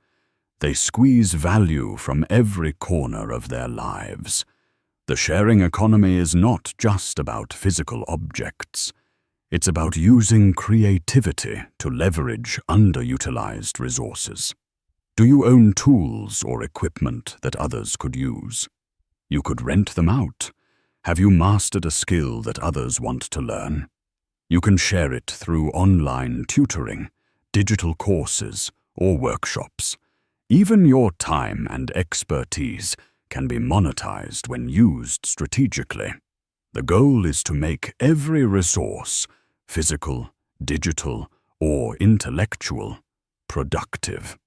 They squeeze value from every corner of their lives. The sharing economy is not just about physical objects. It's about using creativity to leverage underutilized resources. Do you own tools or equipment that others could use? You could rent them out. Have you mastered a skill that others want to learn? You can share it through online tutoring, digital courses, or workshops. Even your time and expertise can be monetized when used strategically. The goal is to make every resource, physical, digital, or intellectual, productive.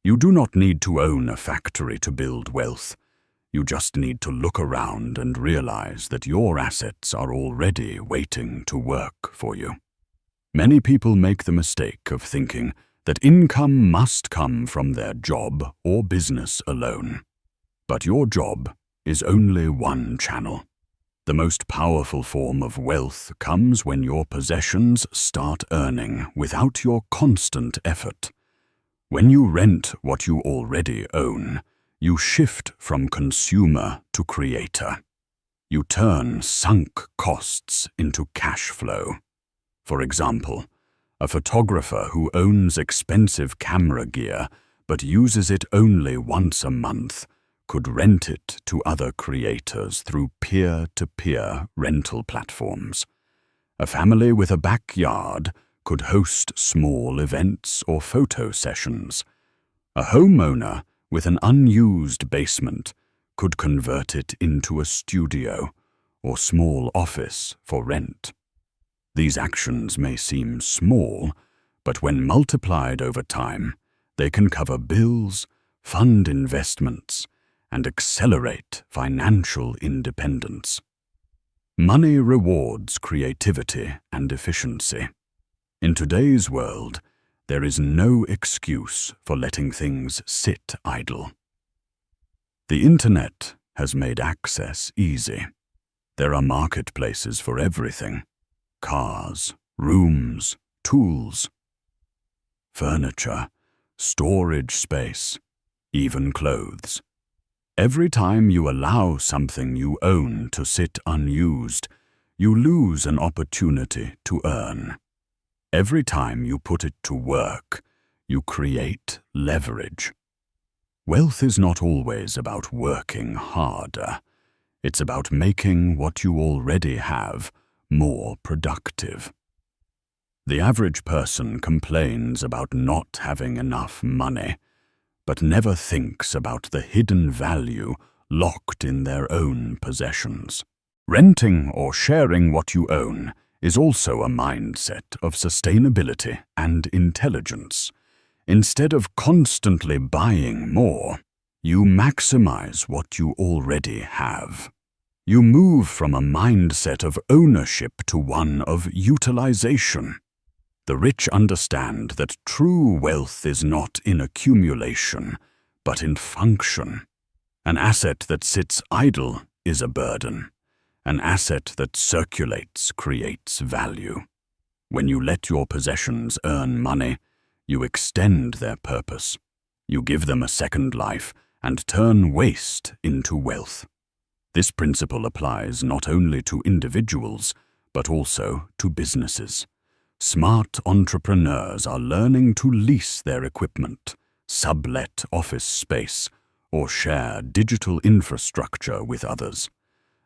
You do not need to own a factory to build wealth. You just need to look around and realize that your assets are already waiting to work for you. Many people make the mistake of thinking that income must come from their job or business alone. But your job is only one channel. The most powerful form of wealth comes when your possessions start earning without your constant effort. When you rent what you already own, you shift from consumer to creator. You turn sunk costs into cash flow. For example, a photographer who owns expensive camera gear but uses it only once a month could rent it to other creators through peer-to-peer rental platforms. A family with a backyard could host small events or photo sessions. A homeowner with an unused basement could convert it into a studio or small office for rent. These actions may seem small, but when multiplied over time, they can cover bills, fund investments, and accelerate financial independence. Money rewards creativity and efficiency. In today's world, there is no excuse for letting things sit idle. The internet has made access easy. There are marketplaces for everything: cars, rooms, tools, furniture, storage space, even clothes. Every time you allow something you own to sit unused, you lose an opportunity to earn. Every time you put it to work, you create leverage. Wealth is not always about working harder. It's about making what you already have more productive. The average person complains about not having enough money, but never thinks about the hidden value locked in their own possessions. Renting or sharing what you own is also a mindset of sustainability and intelligence. Instead of constantly buying more, you maximize what you already have. You move from a mindset of ownership to one of utilization. The rich understand that true wealth is not in accumulation, but in function. An asset that sits idle is a burden. An asset that circulates creates value. When you let your possessions earn money, you extend their purpose. You give them a second life and turn waste into wealth. This principle applies not only to individuals, but also to businesses. Smart entrepreneurs are learning to lease their equipment, sublet office space, or share digital infrastructure with others.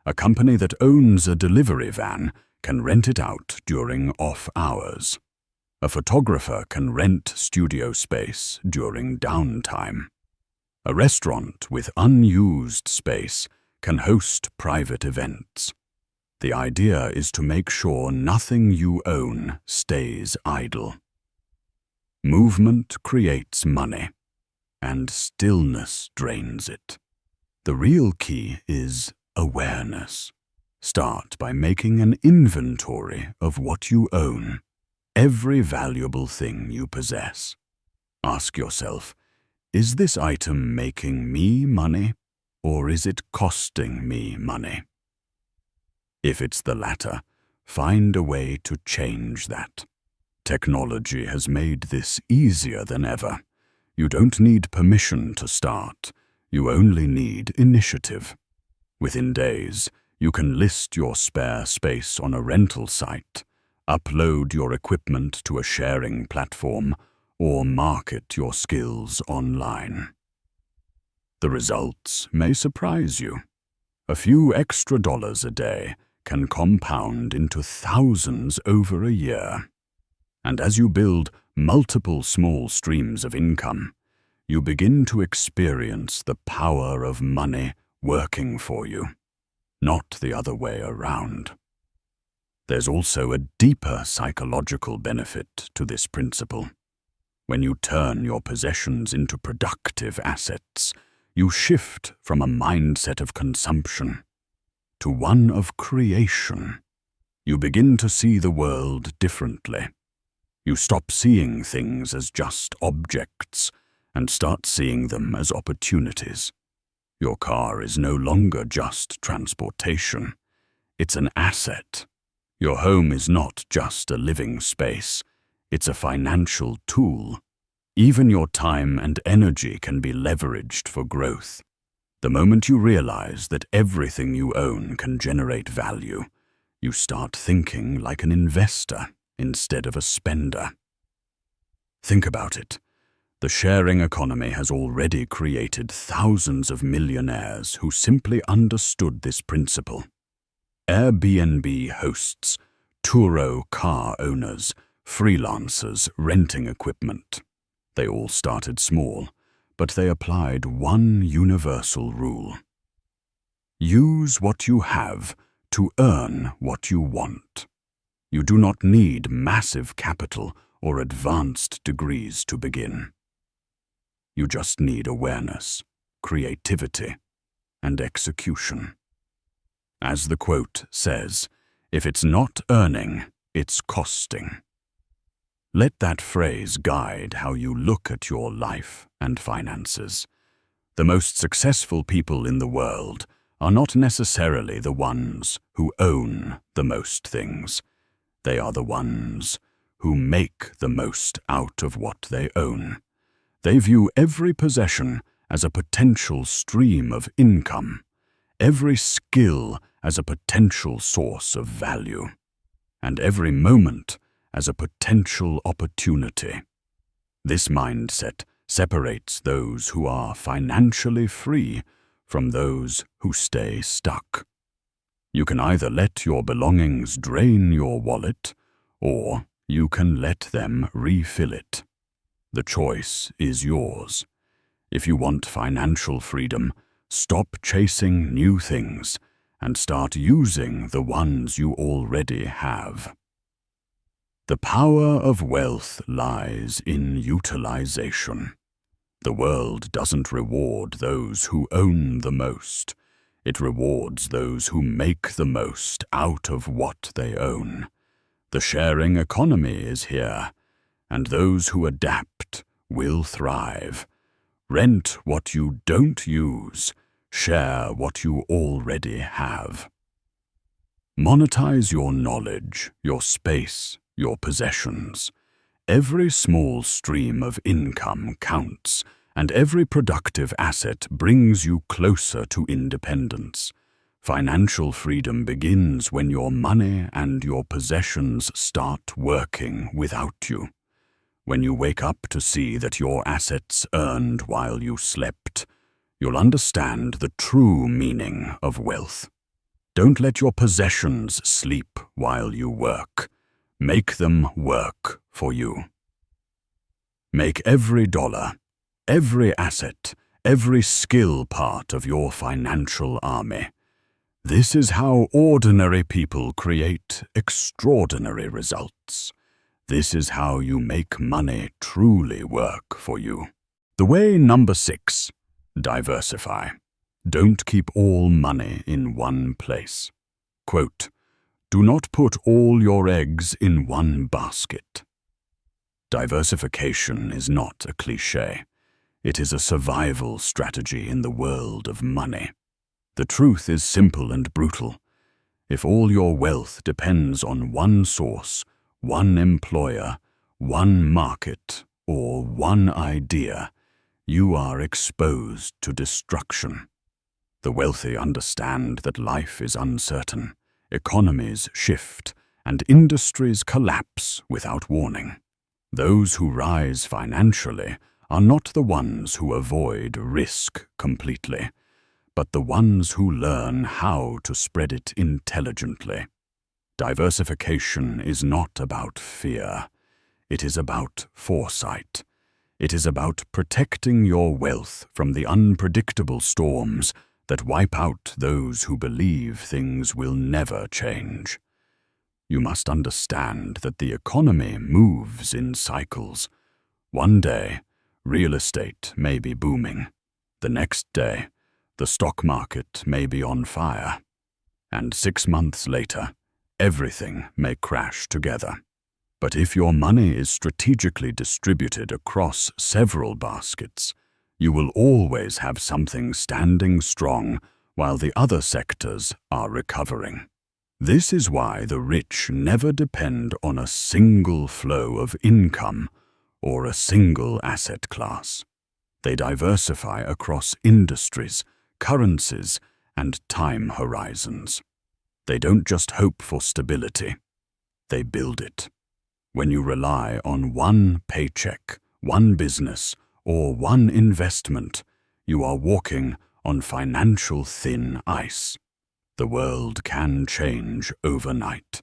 A company that owns a delivery van can rent it out during off hours. A photographer can rent studio space during downtime. A restaurant with unused space can host private events. The idea is to make sure nothing you own stays idle. Movement creates money, and stillness drains it. The real key is awareness. Start by making an inventory of what you own, every valuable thing you possess. Ask yourself, is this item making me money, or is it costing me money? If it's the latter, find a way to change that. Technology has made this easier than ever. You don't need permission to start. You only need initiative. Within days, you can list your spare space on a rental site, upload your equipment to a sharing platform, or market your skills online. The results may surprise you. A few extra dollars a day can compound into thousands over a year. And as you build multiple small streams of income, you begin to experience the power of money working for you, not the other way around. There's also a deeper psychological benefit to this principle. When you turn your possessions into productive assets, you shift from a mindset of consumption to one of creation. You begin to see the world differently. You stop seeing things as just objects and start seeing them as opportunities. Your car is no longer just transportation. It's an asset. Your home is not just a living space. It's a financial tool. Even your time and energy can be leveraged for growth. The moment you realize that everything you own can generate value, you start thinking like an investor instead of a spender. Think about it. The sharing economy has already created thousands of millionaires who simply understood this principle. Airbnb hosts, Turo car owners, freelancers renting equipment. They all started small, but they applied one universal rule. Use what you have to earn what you want. You do not need massive capital or advanced degrees to begin. You just need awareness, creativity, and execution. As the quote says, if it's not earning, it's costing. Let that phrase guide how you look at your life and finances. The most successful people in the world are not necessarily the ones who own the most things. They are the ones who make the most out of what they own. They view every possession as a potential stream of income, every skill as a potential source of value, and every moment as a potential opportunity. This mindset separates those who are financially free from those who stay stuck. You can either let your belongings drain your wallet, or you can let them refill it. The choice is yours. If you want financial freedom, stop chasing new things and start using the ones you already have. The power of wealth lies in utilization. The world doesn't reward those who own the most. It rewards those who make the most out of what they own. The sharing economy is here, and those who adapt will thrive. Rent what you don't use. Share what you already have. Monetize your knowledge, your space, your possessions. Every small stream of income counts, and every productive asset brings you closer to independence. Financial freedom begins when your money and your possessions start working without you. When you wake up to see that your assets earned while you slept, you'll understand the true meaning of wealth. Don't let your possessions sleep while you work. Make them work for you. Make every dollar, every asset, every skill part of your financial army. This is how ordinary people create extraordinary results. This is how you make money truly work for you. The way number 6, diversify. Don't keep all money in one place. Quote, do not put all your eggs in one basket. Diversification is not a cliché. It is a survival strategy in the world of money. The truth is simple and brutal. If all your wealth depends on one source, one employer, one market, or one idea, you are exposed to destruction. The wealthy understand that life is uncertain, economies shift, and industries collapse without warning. Those who rise financially are not the ones who avoid risk completely, but the ones who learn how to spread it intelligently. Diversification is not about fear. It is about foresight. It is about protecting your wealth from the unpredictable storms that wipe out those who believe things will never change. You must understand that the economy moves in cycles. One day, real estate may be booming. The next day, the stock market may be on fire. And 6 months later, everything may crash together. But if your money is strategically distributed across several baskets, you will always have something standing strong while the other sectors are recovering. This is why the rich never depend on a single flow of income or a single asset class. They diversify across industries, currencies, and time horizons. They don't just hope for stability, they build it. When you rely on one paycheck, one business, or one investment, you are walking on financial thin ice. The world can change overnight.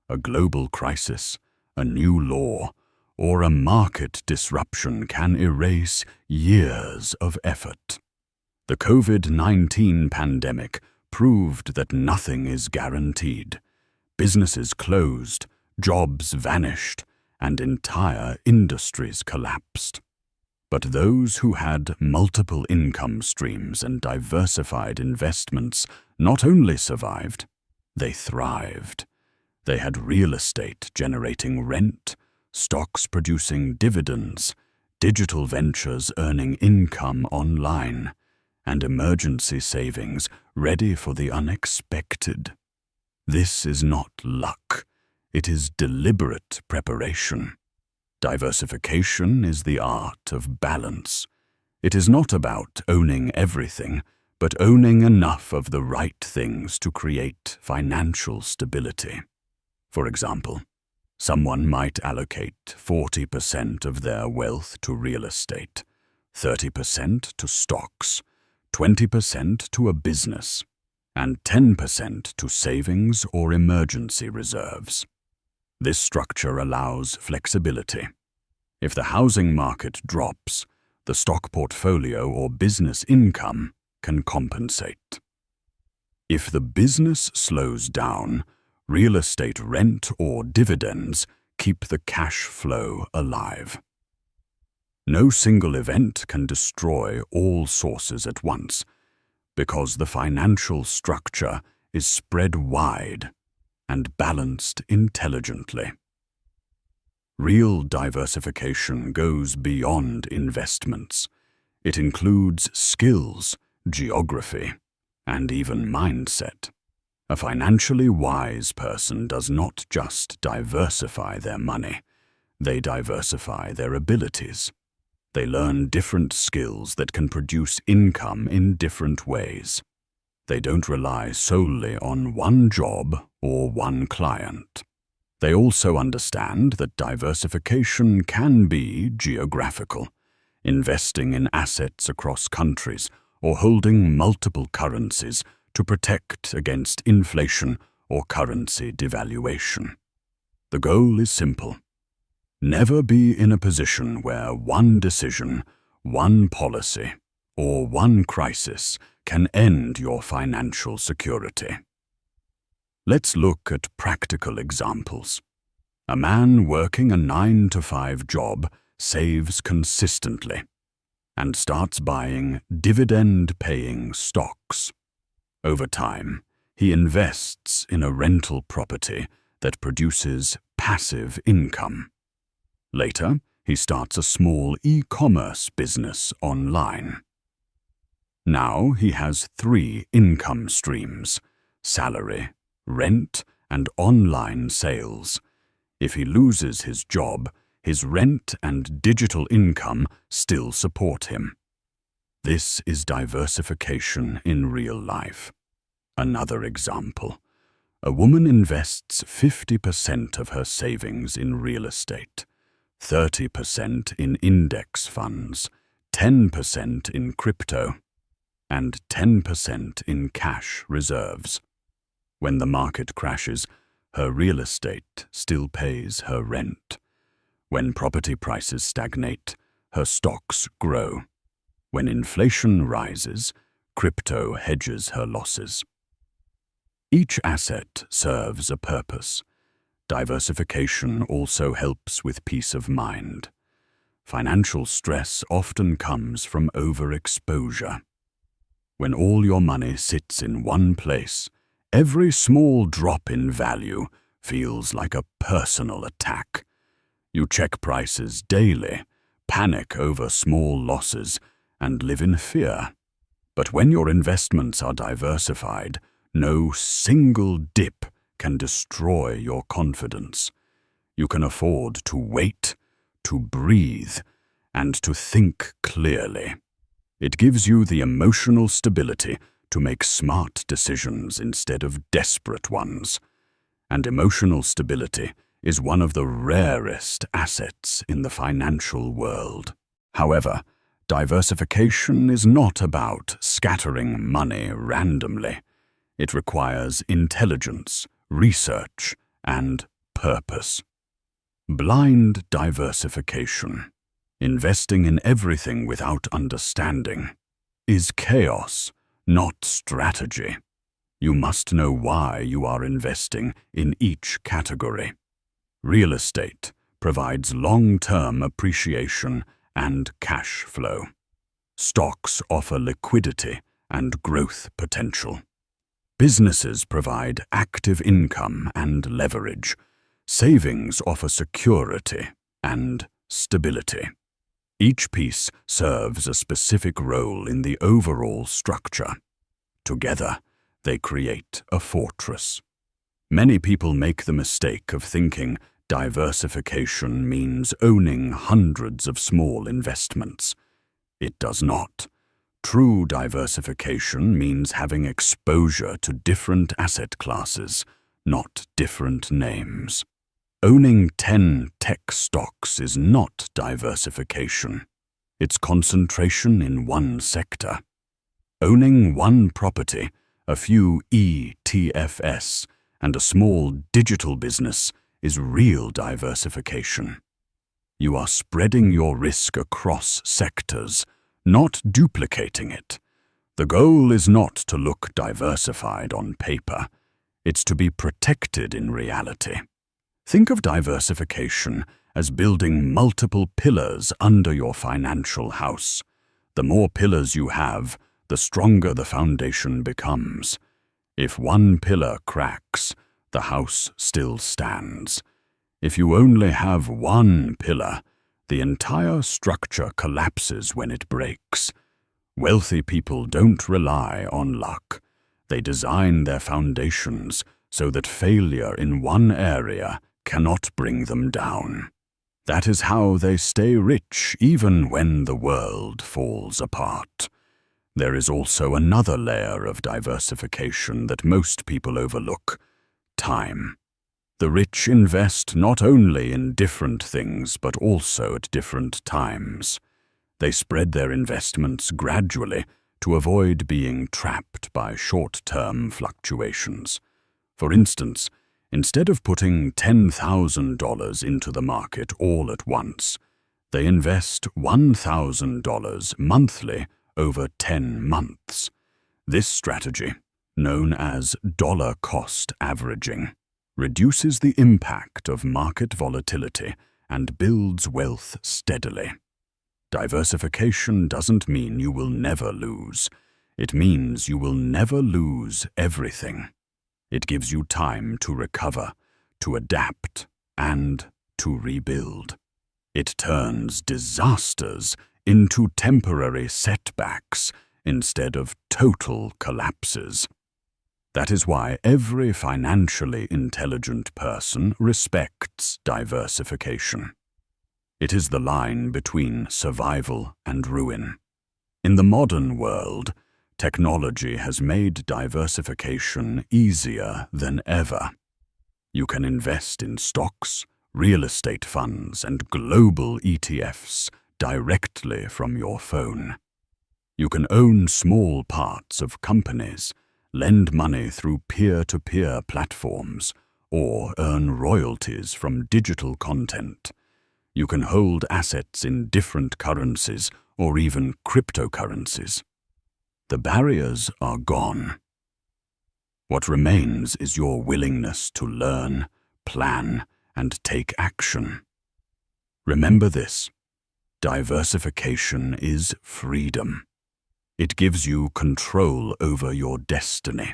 A global crisis, a new law, or a market disruption can erase years of effort. The COVID-19 pandemic proved that nothing is guaranteed. Businesses closed, jobs vanished, and entire industries collapsed. But those who had multiple income streams and diversified investments not only survived, they thrived. They had real estate generating rent, stocks producing dividends, digital ventures earning income online, and emergency savings ready for the unexpected. This is not luck, it is deliberate preparation. Diversification is the art of balance. It is not about owning everything, but owning enough of the right things to create financial stability. For example, someone might allocate 40% of their wealth to real estate, 30% to stocks, 20% to a business, and 10% to savings or emergency reserves. This structure allows flexibility. If the housing market drops, the stock portfolio or business income can compensate. If the business slows down, real estate rent or dividends keep the cash flow alive. No single event can destroy all sources at once, because the financial structure is spread wide and balanced intelligently. Real diversification goes beyond investments. It includes skills, geography, and even mindset. A financially wise person does not just diversify their money, they diversify their abilities. They learn different skills that can produce income in different ways. They don't rely solely on one job or one client. They also understand that diversification can be geographical, investing in assets across countries or holding multiple currencies to protect against inflation or currency devaluation. The goal is simple. Never be in a position where one decision, one policy, or one crisis can end your financial security. Let's look at practical examples. A man working a 9-to-5 job saves consistently and starts buying dividend-paying stocks. Over time, he invests in a rental property that produces passive income. Later, he starts a small e-commerce business online. Now he has 3 income streams: salary, rent, and online sales. If he loses his job, his rent and digital income still support him. This is diversification in real life. Another example. A woman invests 50% of her savings in real estate, 30% in index funds, 10% in crypto, and 10% in cash reserves. When the market crashes, her real estate still pays her rent. When property prices stagnate, her stocks grow. When inflation rises, crypto hedges her losses. Each asset serves a purpose. Diversification also helps with peace of mind. financial stress often comes from overexposure. When all your money sits in one place, every small drop in value feels like a personal attack. You check prices daily, panic over small losses, and live in fear. But when your investments are diversified, no single dip can destroy your confidence. You can afford to wait, to breathe, and to think clearly. It gives you the emotional stability to make smart decisions instead of desperate ones. And emotional stability is one of the rarest assets in the financial world. However, diversification is not about scattering money randomly. It requires intelligence, research, and purpose. Blind diversification, investing in everything without understanding, is chaos, not strategy. You must know why you are investing in each category. Real estate provides long-term appreciation and cash flow. Stocks offer liquidity and growth potential. Businesses provide active income and leverage. Savings offer security and stability. Each piece serves a specific role in the overall structure. Together, they create a fortress. Many people make the mistake of thinking diversification means owning hundreds of small investments. It does not. True diversification means having exposure to different asset classes, not different names. Owning 10 tech stocks is not diversification. It's concentration in one sector. Owning one property, a few ETFs, and a small digital business is real diversification. You are spreading your risk across sectors, not duplicating it. The goal is not to look diversified on paper. It's to be protected in reality. Think of diversification as building multiple pillars under your financial house. The more pillars you have, the stronger the foundation becomes. If one pillar cracks, the house still stands. If you only have one pillar, the entire structure collapses when it breaks. Wealthy people don't rely on luck. They design their foundations so that failure in one area cannot bring them down. That is how they stay rich even when the world falls apart. There is also another layer of diversification that most people overlook: time. The rich invest not only in different things but also at different times. They spread their investments gradually to avoid being trapped by short-term fluctuations. For instance, instead of putting $10,000 into the market all at once, they invest $1,000 monthly over 10 months. This strategy, known as dollar cost averaging, reduces the impact of market volatility and builds wealth steadily. Diversification doesn't mean you will never lose. It means you will never lose everything. It gives you time to recover, to adapt, and to rebuild. It turns disasters into temporary setbacks instead of total collapses. That is why every financially intelligent person respects diversification. It is the line between survival and ruin. In the modern world, technology has made diversification easier than ever. You can invest in stocks, real estate funds, and global ETFs directly from your phone. You can own small parts of companies, lend money through peer-to-peer platforms, or earn royalties from digital content. You can hold assets in different currencies or even cryptocurrencies. The barriers are gone. What remains is your willingness to learn, plan, and take action. Remember this: Diversification is freedom. It gives you control over your destiny.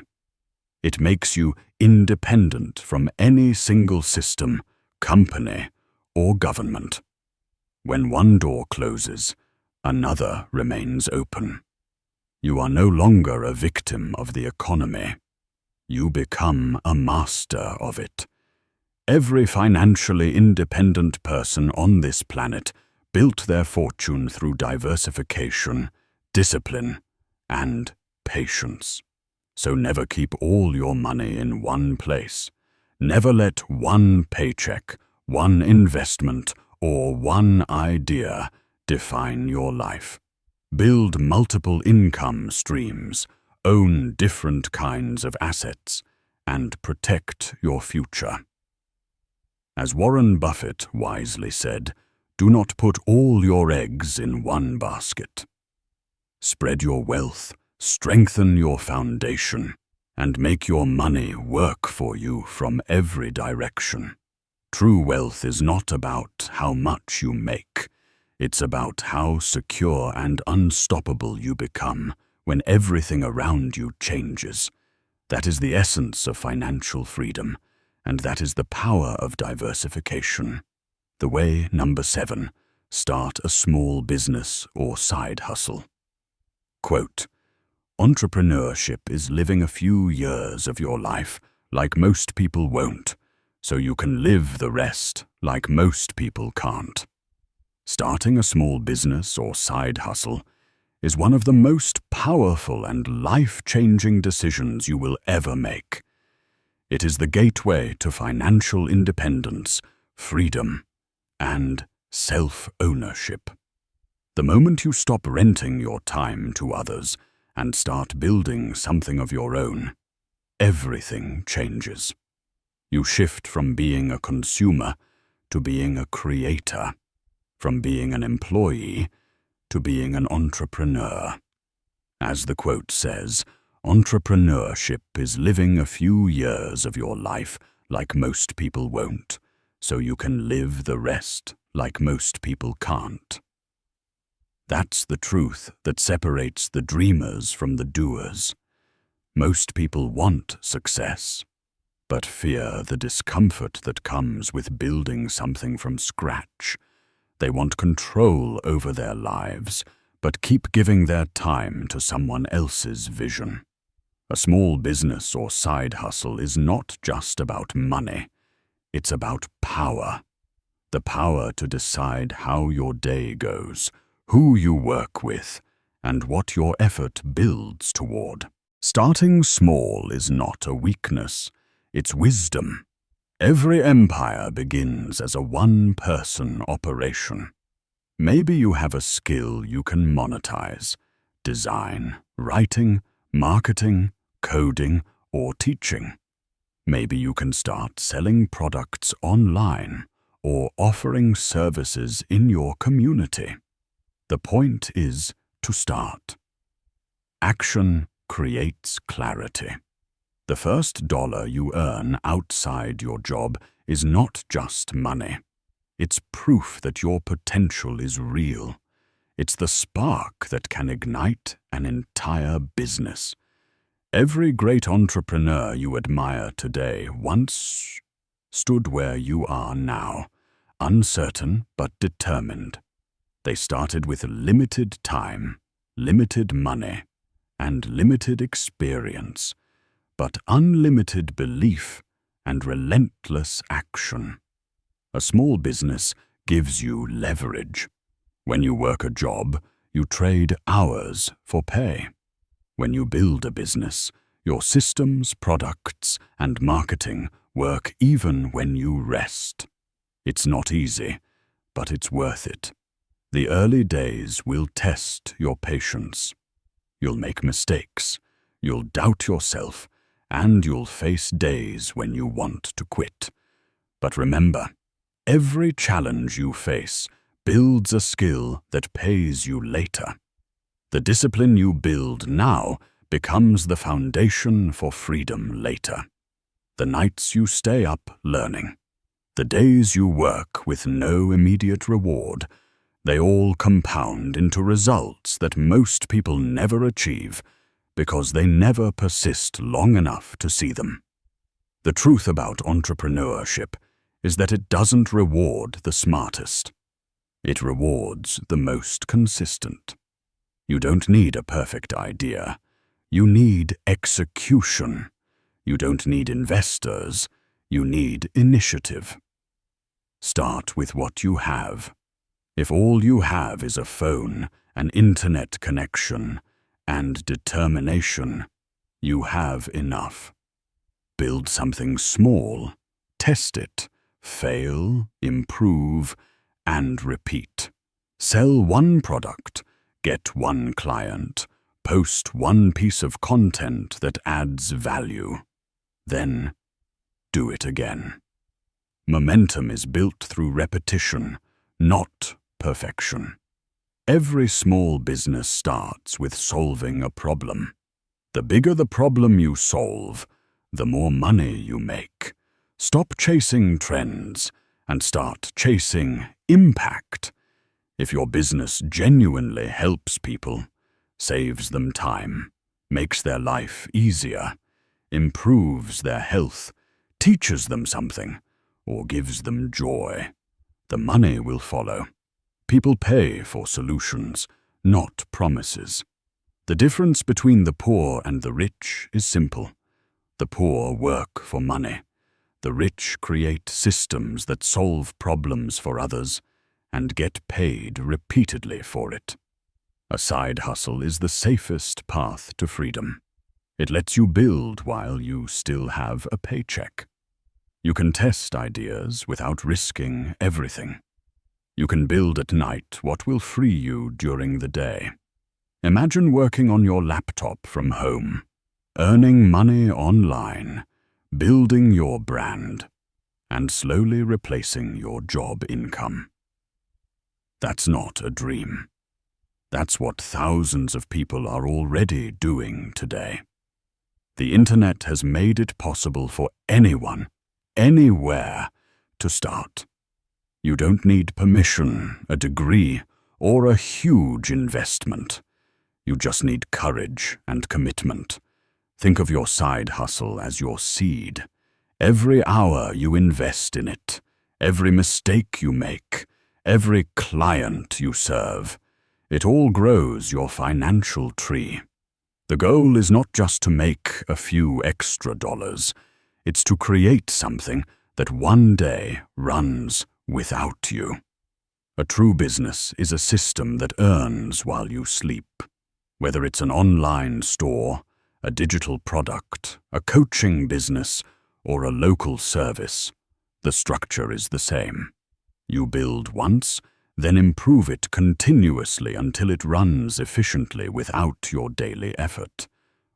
It makes you independent from any single system, company, or government. When one door closes, another remains open. You are no longer a victim of the economy. You become a master of it. Every financially independent person on this planet built their fortune through diversification, discipline, and patience. So never keep all your money in one place. Never let one paycheck, one investment, or one idea define your life. Build multiple income streams, own different kinds of assets, and protect your future. As Warren Buffett wisely said, do not put all your eggs in one basket. Spread your wealth, strengthen your foundation, and make your money work for you from every direction. True wealth is not about how much you make. It's about how secure and unstoppable you become when everything around you changes. That is the essence of financial freedom, and that is the power of diversification. The way number 7, start a small business or side hustle. Quote, entrepreneurship is living a few years of your life like most people won't, so you can live the rest like most people can't. Starting a small business or side hustle is one of the most powerful and life-changing decisions you will ever make. It is the gateway to financial independence, freedom, and self-ownership. The moment you stop renting your time to others and start building something of your own, everything changes. You shift from being a consumer to being a creator, from being an employee to being an entrepreneur. As the quote says, entrepreneurship is living a few years of your life like most people won't, so you can live the rest like most people can't. That's the truth that separates the dreamers from the doers. Most people want success, but fear the discomfort that comes with building something from scratch. They want control over their lives, but keep giving their time to someone else's vision. A small business or side hustle is not just about money. It's about power. The power to decide how your day goes, who you work with, and what your effort builds toward. Starting small is not a weakness, it's wisdom. Every empire begins as a one-person operation. Maybe you have a skill you can monetize: design, writing, marketing, coding, or teaching. Maybe you can start selling products online or offering services in your community. The point is to start. Action creates clarity. The first dollar you earn outside your job is not just money. It's proof that your potential is real. It's the spark that can ignite an entire business. Every great entrepreneur you admire today once stood where you are now, uncertain but determined. They started with limited time, limited money, and limited experience, but unlimited belief and relentless action. A small business gives you leverage. When you work a job, you trade hours for pay. When you build a business, your systems, products, and marketing work even when you rest. It's not easy, but it's worth it. The early days will test your patience. You'll make mistakes, you'll doubt yourself, and you'll face days when you want to quit. But remember, every challenge you face builds a skill that pays you later. The discipline you build now becomes the foundation for freedom later. The nights you stay up learning, the days you work with no immediate reward, They all compound into results that most people never achieve because they never persist long enough to see them. The truth about entrepreneurship is that it doesn't reward the smartest. It rewards the most consistent. You don't need a perfect idea. You need execution. You don't need investors. You need initiative. Start with what you have. If all you have is a phone, an internet connection, and determination, you have enough. Build something small, test it, fail, improve, and repeat. Sell one product, get one client, post one piece of content that adds value. Then, do it again. Momentum is built through repetition, not perfection. Every small business starts with solving a problem. The bigger the problem you solve, the more money you make. Stop chasing trends and start chasing impact. If your business genuinely helps people, saves them time, makes their life easier, improves their health, teaches them something, or gives them joy, the money will follow. People pay for solutions, not promises. The difference between the poor and the rich is simple. The poor work for money. The rich create systems that solve problems for others and get paid repeatedly for it. A side hustle is the safest path to freedom. It lets you build while you still have a paycheck. You can test ideas without risking everything. You can build at night what will free you during the day. Imagine working on your laptop from home, earning money online, building your brand, and slowly replacing your job income. That's not a dream. That's what thousands of people are already doing today. The internet has made it possible for anyone, anywhere, to start. You don't need permission, a degree, or a huge investment. You just need courage and commitment. Think of your side hustle as your seed. Every hour you invest in it, every mistake you make, every client you serve, it all grows your financial tree. The goal is not just to make a few extra dollars. It's to create something that one day runs without you. A true business is a system that earns while you sleep. Whether it's an online store, a digital product, a coaching business, or a local service, the structure is the same. You build once, then improve it continuously until it runs efficiently without your daily effort.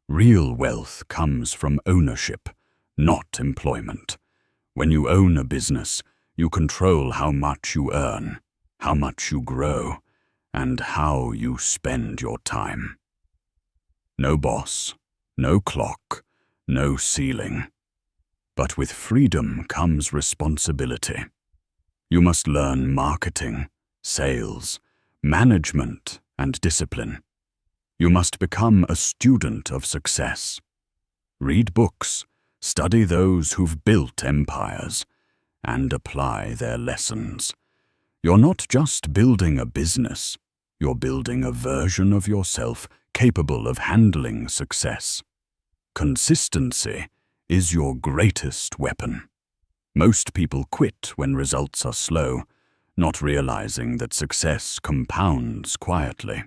Real wealth comes from ownership, not employment. When you own a business, you control how much you earn, how much you grow, and how you spend your time. No boss, no clock, no ceiling. But with freedom comes responsibility. You must learn marketing, sales, management, and discipline. You must become a student of success. Read books, study those who've built empires, and apply their lessons. You're not just building a business, you're building a version of yourself capable of handling success. Consistency is your greatest weapon. Most people quit when results are slow, not realizing that success compounds quietly.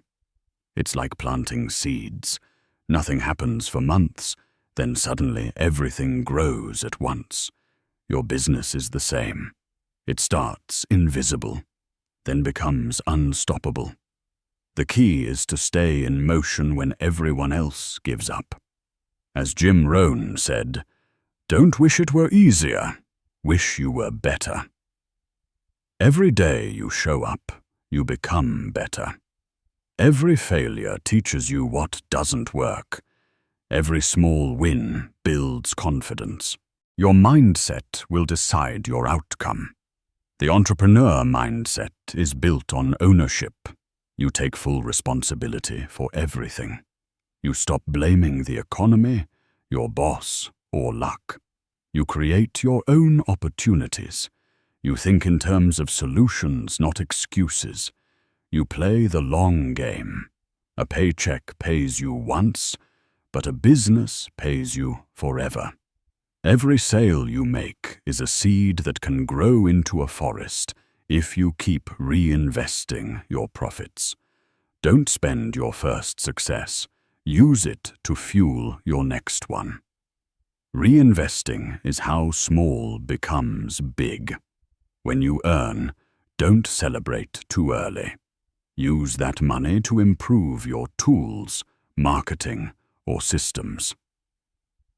It's like planting seeds. Nothing happens for months, then suddenly everything grows at once. Your business is the same. It starts invisible, then becomes unstoppable. The key is to stay in motion when everyone else gives up. As Jim Rohn said, "Don't wish it were easier, wish you were better." Every day you show up, you become better. Every failure teaches you what doesn't work. Every small win builds confidence. Your mindset will decide your outcome. The entrepreneur mindset is built on ownership. You take full responsibility for everything. You stop blaming the economy, your boss, or luck. You create your own opportunities. You think in terms of solutions, not excuses. You play the long game. A paycheck pays you once, but a business pays you forever. Every sale you make is a seed that can grow into a forest if you keep reinvesting your profits. Don't spend your first success. Use it to fuel your next one. Reinvesting is how small becomes big. When you earn, don't celebrate too early. Use that money to improve your tools, marketing, or systems.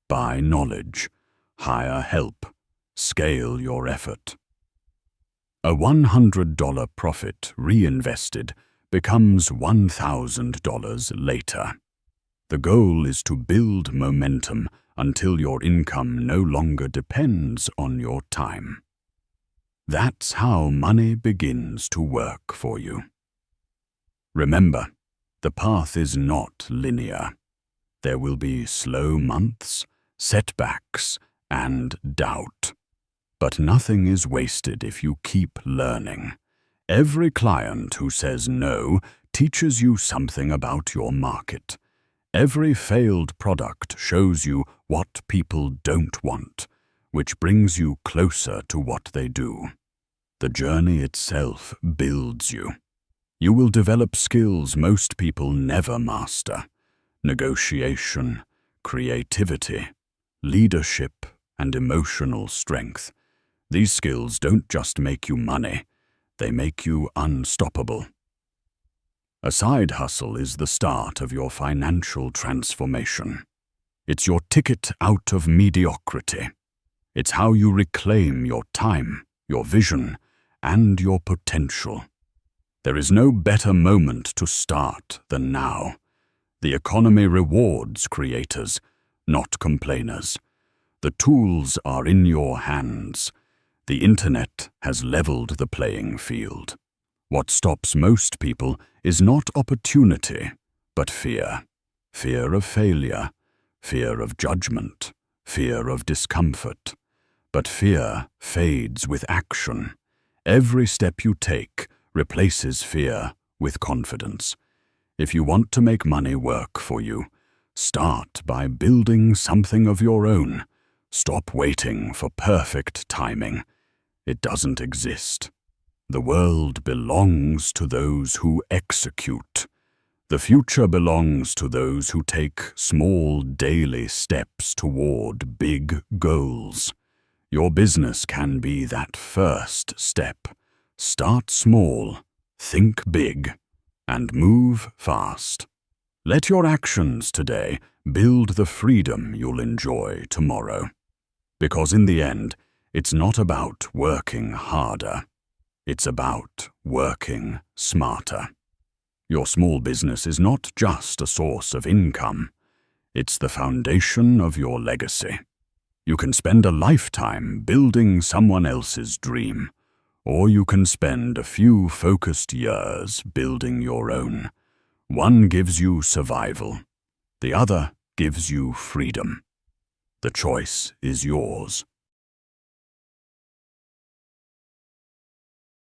Buy knowledge. Hire help. Scale your effort. A $100 profit reinvested becomes $1,000 later. The goal is to build momentum until your income no longer depends on your time. That's how money begins to work for you. Remember, the path is not linear. There will be slow months, setbacks, and doubt. But nothing is wasted if you keep learning. Every client who says no teaches you something about your market. Every failed product shows you what people don't want, which brings you closer to what they do. The journey itself builds you. You will develop skills most people never master: negotiation, creativity, leadership, and emotional strength. These skills don't just make you money, they make you unstoppable. A side hustle is the start of your financial transformation. It's your ticket out of mediocrity. It's how you reclaim your time, your vision, and your potential. There is no better moment to start than now. The economy rewards creators, not complainers. The tools are in your hands. The internet has leveled the playing field. What stops most people is not opportunity, but fear. Fear of failure, fear of judgment, fear of discomfort. But fear fades with action. Every step you take replaces fear with confidence. If you want to make money work for you, start by building something of your own. Stop waiting for perfect timing. It doesn't exist. The world belongs to those who execute. The future belongs to those who take small daily steps toward big goals. Your business can be that first step. Start small, think big, and move fast. Let your actions today build the freedom you'll enjoy tomorrow. Because in the end, it's not about working harder. It's about working smarter. Your small business is not just a source of income. It's the foundation of your legacy. You can spend a lifetime building someone else's dream, or you can spend a few focused years building your own. One gives you survival. The other gives you freedom. The choice is yours.